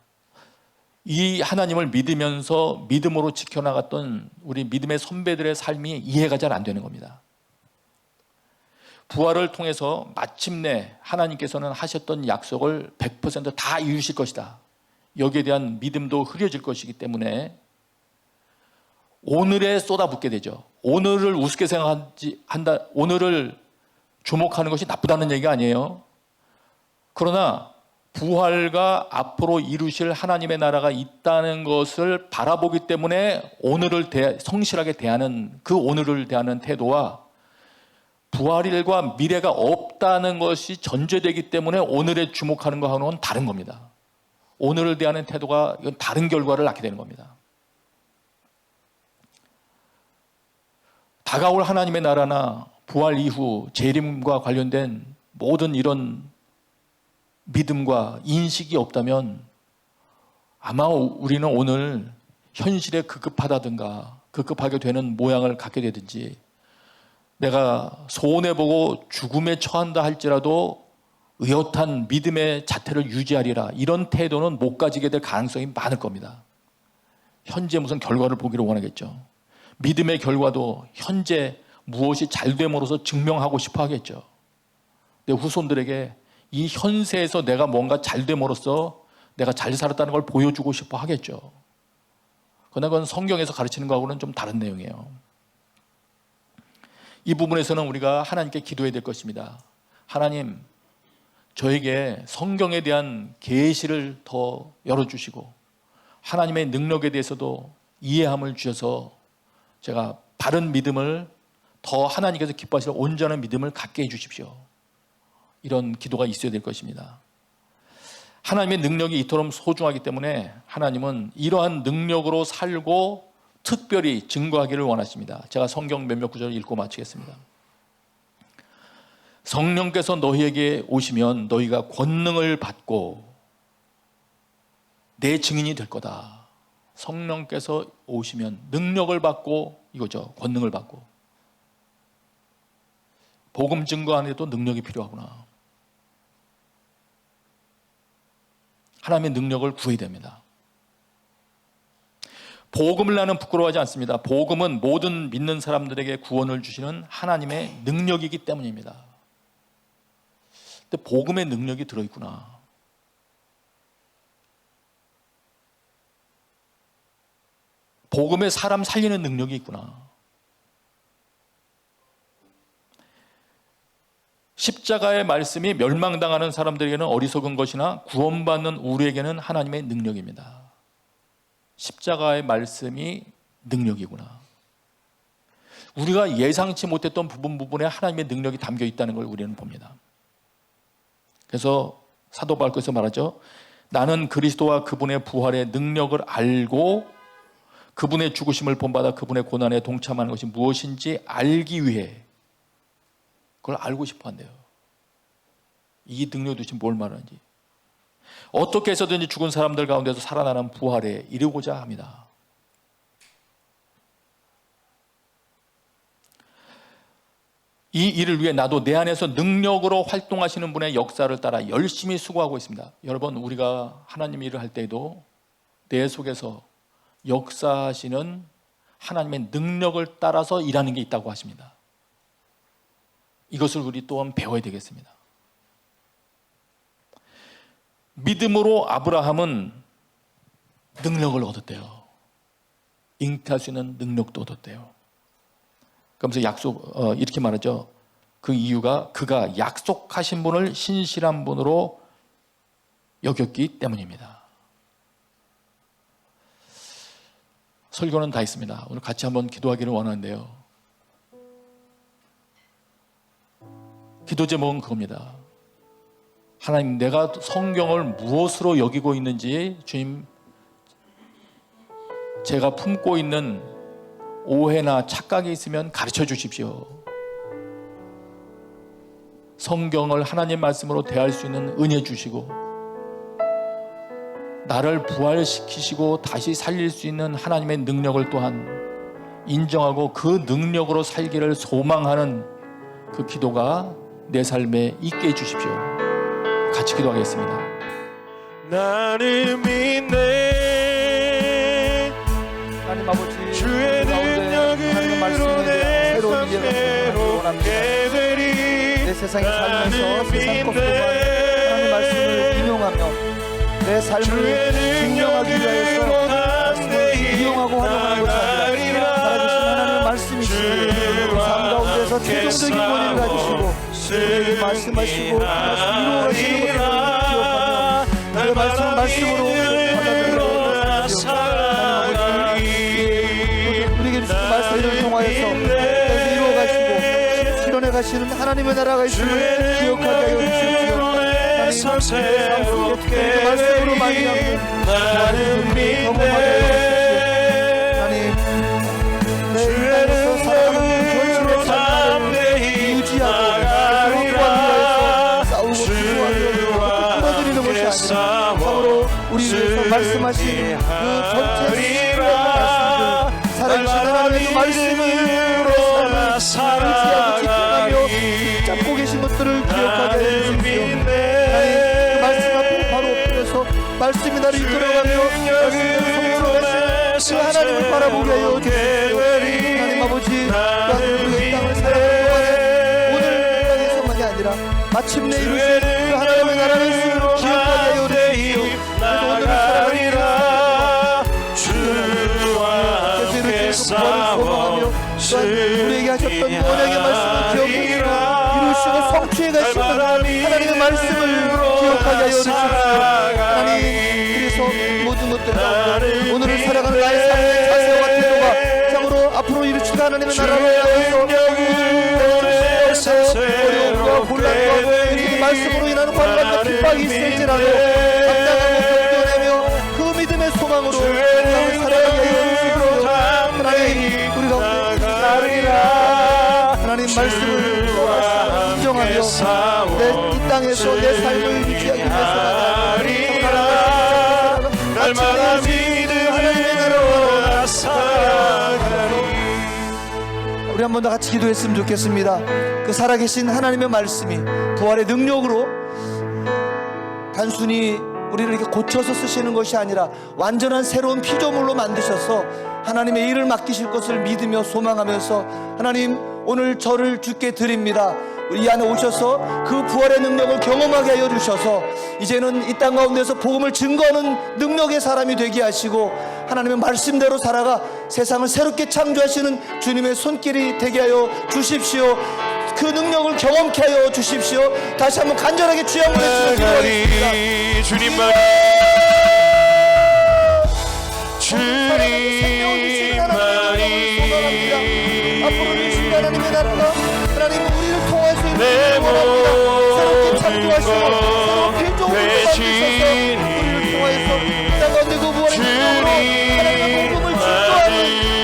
이 하나님을 믿으면서 믿음으로 지켜나갔던 우리 믿음의 선배들의 삶이 이해가 잘 안 되는 겁니다. 부활을 통해서 마침내 하나님께서는 하셨던 약속을 100% 다 이루실 것이다. 여기에 대한 믿음도 흐려질 것이기 때문에 오늘에 쏟아붓게 되죠. 오늘을 우습게 생각한다. 오늘을 주목하는 것이 나쁘다는 얘기가 아니에요. 그러나 부활과 앞으로 이루실 하나님의 나라가 있다는 것을 바라보기 때문에 오늘을 성실하게 대하는 그 오늘을 대하는 태도와 부활일과 미래가 없다는 것이 전제되기 때문에 오늘에 주목하는 것하고는 다른 겁니다. 오늘을 대하는 태도가 이건 다른 결과를 낳게 되는 겁니다. 다가올 하나님의 나라나 부활 이후 재림과 관련된 모든 이런 믿음과 인식이 없다면 아마 우리는 오늘 현실에 급급하게 되는 모양을 갖게 되든지 내가 손해보고 죽음에 처한다 할지라도 의젓한 믿음의 자태를 유지하리라 이런 태도는 못 가지게 될 가능성이 많을 겁니다. 현재 무슨 결과를 보기를 원하겠죠. 믿음의 결과도 현재 무엇이 잘됨으로써 증명하고 싶어 하겠죠. 내 후손들에게 이 현세에서 내가 뭔가 잘됨으로써 내가 잘 살았다는 걸 보여주고 싶어 하겠죠. 그러나 그건 성경에서 가르치는 거하고는 좀 다른 내용이에요. 이 부분에서는 우리가 하나님께 기도해야 될 것입니다. 하나님, 저에게 성경에 대한 계시를 더 열어주시고 하나님의 능력에 대해서도 이해함을 주셔서 제가 바른 믿음을 더 하나님께서 기뻐하시는 온전한 믿음을 갖게 해주십시오. 이런 기도가 있어야 될 것입니다. 하나님의 능력이 이토록 소중하기 때문에 하나님은 이러한 능력으로 살고 특별히 증거하기를 원하십니다. 제가 성경 몇몇 구절을 읽고 마치겠습니다. 성령께서 너희에게 오시면 너희가 권능을 받고 내 증인이 될 거다. 성령께서 오시면 능력을 받고 이거죠. 권능을 받고. 복음 증거하는 데도 능력이 필요하구나. 하나님의 능력을 구해야 됩니다. 복음을 나는 부끄러워하지 않습니다. 복음은 모든 믿는 사람들에게 구원을 주시는 하나님의 능력이기 때문입니다. 근데 복음의 능력이 들어있구나. 복음에 사람 살리는 능력이 있구나. 십자가의 말씀이 멸망당하는 사람들에게는 어리석은 것이나 구원받는 우리에게는 하나님의 능력입니다. 십자가의 말씀이 능력이구나. 우리가 예상치 못했던 부분에 하나님의 능력이 담겨 있다는 걸 우리는 봅니다. 그래서 사도 바울께서 말하죠. 나는 그리스도와 그분의 부활의 능력을 알고 그분의 죽으심을 본받아 그분의 고난에 동참하는 것이 무엇인지 알기 위해 그걸 알고 싶어 한대요. 이 능력이 도대체 뭘 말하는지. 어떻게 해서든지 죽은 사람들 가운데서 살아나는 부활에 이르고자 합니다. 이 일을 위해 나도 내 안에서 능력으로 활동하시는 분의 역사를 따라 열심히 수고하고 있습니다. 여러분, 우리가 하나님 일을 할 때에도 내 속에서 역사하시는 하나님의 능력을 따라서 일하는 게 있다고 하십니다. 이것을 우리 또한 배워야 되겠습니다. 믿음으로 아브라함은 능력을 얻었대요. 잉태할 수 있는 능력도 얻었대요. 그러면서 이렇게 말하죠. 그 이유가 그가 약속하신 분을 신실한 분으로 여겼기 때문입니다. 설교는 다 있습니다. 오늘 같이 한번 기도하기를 원하는데요. 기도 제목은 그겁니다. 하나님, 내가 성경을 무엇으로 여기고 있는지 주님, 제가 품고 있는 오해나 착각이 있으면 가르쳐 주십시오. 성경을 하나님 말씀으로 대할 수 있는 은혜 주시고, 나를 부활시키시고 다시 살릴 수 있는 하나님의 능력을 또한 인정하고 그 능력으로 살기를 소망하는 그 기도가 내 삶에 있게 해주십시오. 같이 기도하겠습니다. 나를 믿네. 하나님 아버지, 주의 능력으로 내 삶 새롭게 되리. 내 세상에 살면서 세상 것보다 하나님 말씀을 인용하며 내 삶을 증명하기 위하여서 말씀을 인용하고 활용하는 것이 아니라 살아계신 하나님의 말씀이시니 우리 삶 가운데서 최종적인 권위를 가지시고 우리에게 말씀하시고 그 말씀 이루어가시는 것을 기억하며 그 말씀을 말씀으로 받아들여 우리에게 주신 말씀을 통하여서 이루어가시고 실현해 가시는 하나님의 나라가 있음을 기억하게 하여 주십시오. 하나님, 그 말씀으로 말미암는 나를 경험하게 하여 주십시오. 하나님, 내 인간에서 살아가는 현실의 삶을 유지하고 서로와 위하여서 싸우고 기도하며 끌어들이는 것이 아니라 참으로 우리 위해서 말씀하신 그 전체 신뢰의 말씀들, 살아계신 하나님의 그 말씀을 유지하고 지켜가며 잡고 계신 것들을 기억하게 하여 주십시오. 하나님, 그 말씀 앞에 바로 엎드려서 말씀이 나를 이끌어가며 말씀대로 성도로 가신 그 하나님을 바라보게 하여 주십시오. 하나님 아버지, 또한 우리가 이 땅을 살아가는 동안에 오늘 땅에서만이 아니라 마침내 이루신 그 하나님의 나라를 기억하게 하여 주십시오. 그래서 오늘을 살아가는 소망하며 또한 우리에게 하셨던 언약의 말씀을 기억하시고 이루시고 성취해 가시는 하나님의 말씀을 기억하게 하여 주십시오. 하나님, 그래서 모든 것들 가운데 오늘을 살아가는 나의 삶의 자세와 태도가 참으로 앞으로 이루시는 하나님의 나라를 향해서 어려움과 곤란과 이 말씀으로 인하는 환란과 핍박이 있을지라도 감당하고 견뎌내며 그 믿음의 소망으로 세상을 살아가게 하여 주십시오. 하나님, 우리 가운데 하나님 말씀을 인정하며 내 이 땅에서 내 삶을 유지하기 위해서 날마다 하나님의 나라로 살아가리. 우리 한 번 더 같이 기도했으면 좋겠습니다. 그 살아계신 하나님의 말씀이 부활의 능력으로 단순히 우리를 이렇게 고쳐서 쓰시는 것이 아니라 완전한 새로운 피조물로 만드셔서 하나님의 일을 맡기실 것을 믿으며 소망하면서 하나님, 오늘 저를 주께 드립니다. 이 안에 오셔서 그 부활의 능력을 경험하게 하여 주셔서 이제는 이 땅 가운데서 복음을 증거하는 능력의 사람이 되게 하시고 하나님의 말씀대로 살아가 세상을 새롭게 창조하시는 주님의 손길이 되게 하여 주십시오. 그 능력을 경험케 하여 주십시오. 다시 한번 간절하게 주여 한번 외치겠습니다. 주님만, 주님만이 앞으로 주신 하나님의 나라가 하나님 우리를 통해서 내 원합니다. 새롭게 창조하시고 새로운 필종으로 만드셔서 우리를 통하여서 땅 가운데 그 부활의 능력으로 하나님의 복음을 증거하는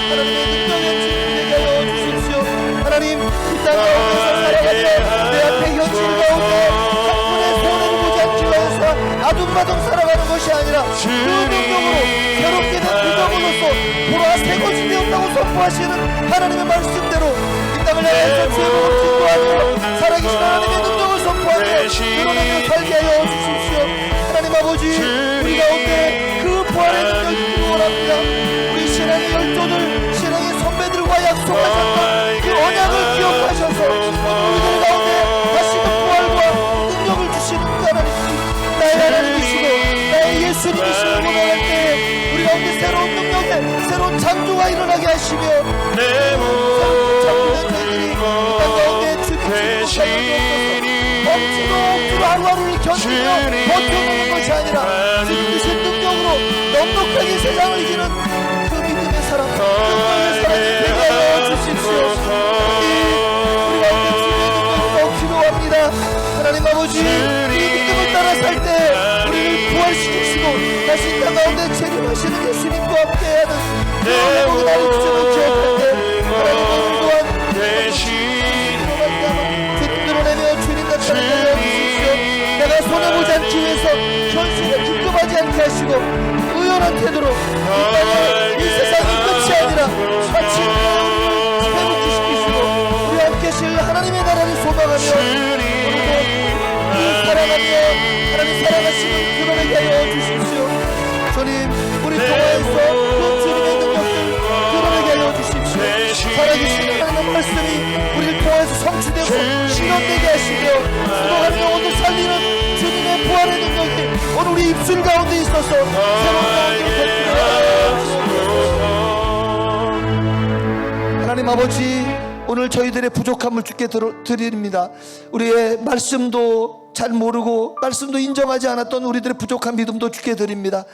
하나님의 능력의 주님이 되게 하여 주십시오. 하나님, 이 땅 가운데서 살아가며 내 앞에 현실 가운데 한 분의 선포하시는 하나님의 말씀대로 이 땅을 향해서 제목을 기도하며 살아계신 하나님의 능력을 선포하며 드러내며 살게 하여 주십시오. 하나님 아버지, 우리 가운데 그 부활의 능력을 주시기 원합니다. 우리 신앙의 열조들, 신앙의 선배들과 약속하셨던 그 언약을 기억하셔서 우리들 가운데 다시 그 부활과 능력을 주시는 하나님, 나의 하나님이시고 나의 예수님이시고 고백할 때 우리 가운데 새로운 능력에 새로운 창조가 일어나게 하시며 새로운 창조된 저희들이 이 땅 가운데 주님 주시고 억지로 하루하루를 견디며 버텨내는 것이 아니라 주님 주신 능력으로 넉넉하게 세상을 이기는 그 믿음의 사람, 능력의 사람이 되게 하여 주십시오. 우리 가운데 주님의 능력으로 필요합니다. 하나님 아버지, 이 믿음을 따라 살 때 우리를 부활시키시고 다시 이 땅 가운데 재림하시는 예수님과 함께하는 그 회복의 날을 주시는 기억할 때 하나님 우리 또한 주님 드러내며 주님 같은 하여 주십시오. 내가 손해보지 않기 위해서 현실에 급급하지 않게 하시고 의연한 태도로 이 땅에 이 세상이 끝이 아니라 마치 우리를 회복시키시고 우리 함께 하실 하나님의 나라를 소망하며 오늘도 사랑하며 하나님 사랑하시는 드러내게 하여 주십시오. 주님, 우리 통화에서 그 주님의 능력들 드러내게 하여 주십시오. 살아계신 하나님의 말씀이 우리를 통해서 성취되고 실현되게 하시며 수고하며 오늘 살리는 주님의 부활의 능력이 오늘 우리 입술 가운데 있어서 새로운 가운데로 덮이게 하나님 아버지, 오늘 저희들의 부족함을 주께 드립니다. 우리의 말씀도 잘 모르고 말씀도 인정하지 않았던 우리들의 부족한 믿음도 주께 드립니다.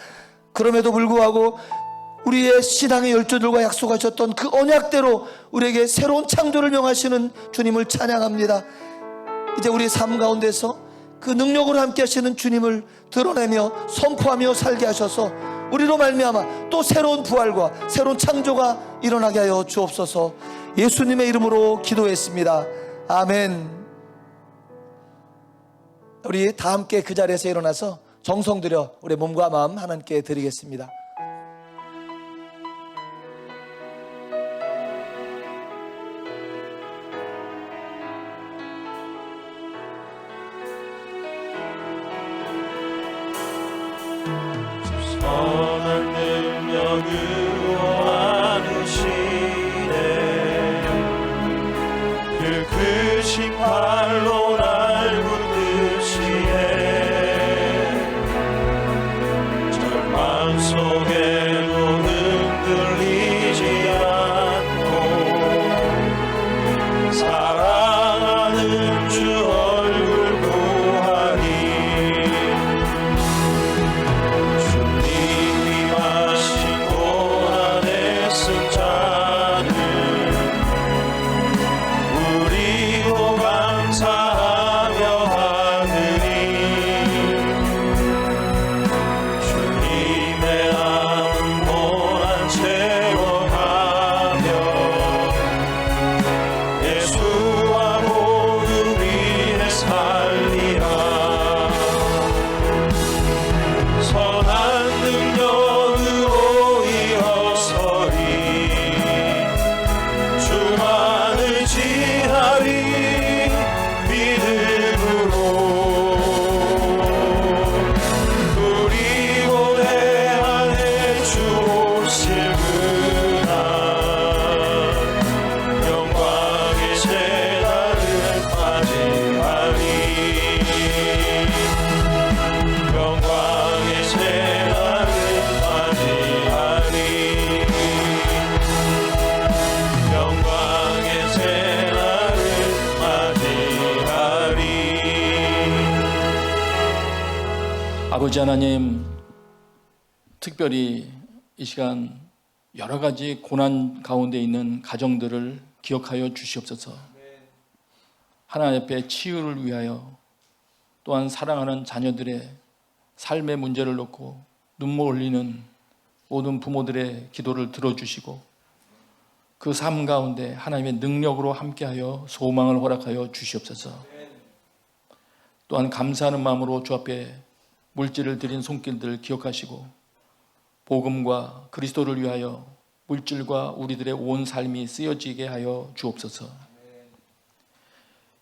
그럼에도 불구하고 우리의 신앙의 열조들과 약속하셨던 그 언약대로 우리에게 새로운 창조를 명하시는 주님을 찬양합니다. 이제 우리의 삶 가운데서 그 능력으로 함께 하시는 주님을 드러내며 선포하며 살게 하셔서 우리로 말미암아 또 새로운 부활과 새로운 창조가 일어나게 하여 주옵소서. 예수님의 이름으로 기도했습니다. 아멘. 우리 다 함께 그 자리에서 일어나서 정성 들여 우리 몸과 마음 하나님께 드리겠습니다. 선한 능력으로 안으시네 그 크신 팔로 날 붙드시네 절망 속에도 흔들리지 않고 사랑하는 주 얼굴 보하니 아버지 하나님, 특별히 이 시간 여러 가지 고난 가운데 있는 가정들을 기억하여 주시옵소서. 하나님 앞에 치유를 위하여, 또한 사랑하는 자녀들의 삶의 문제를 놓고 눈물 흘리는 모든 부모들의 기도를 들어주시고 그 삶 가운데 하나님의 능력으로 함께하여 소망을 허락하여 주시옵소서. 또한 감사하는 마음으로 주 앞에 물질을 드린 손길들 기억하시고 복음과 그리스도를 위하여 물질과 우리들의 온 삶이 쓰여지게 하여 주옵소서.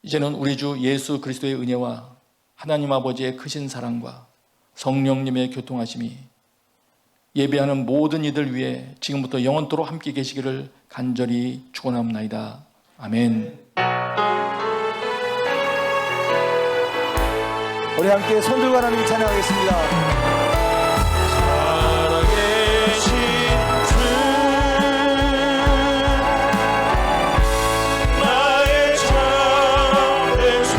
이제는 우리 주 예수 그리스도의 은혜와 하나님 아버지의 크신 사랑과 성령님의 교통하심이 예배하는 모든 이들 위해 지금부터 영원토록 함께 계시기를 간절히 축원합나이다. 아멘. 우리 함께 손들고 하나님 찬양하겠습니다. 살아계신 주 나의 참된 소망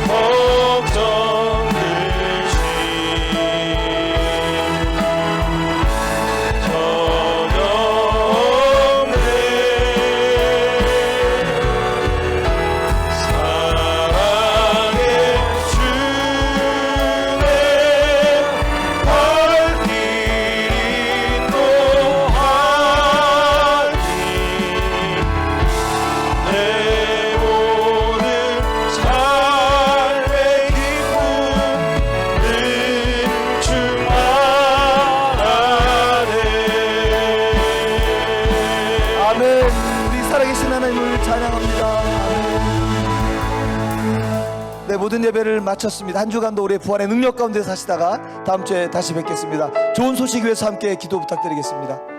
걱정 대신 전혀 없네. 사랑의 주내 발길 인도하니 내 모든 삶의 기쁨 늘 충만하네. 아멘. 우리 살아계신 하나님을 찬양합니다. 아멘. 네, 모든 예배를 마쳤습니다. 한 주간도 우리의 부활의 능력 가운데 사시다가 다음 주에 다시 뵙겠습니다. 좋은 소식 위해서 함께 기도 부탁드리겠습니다.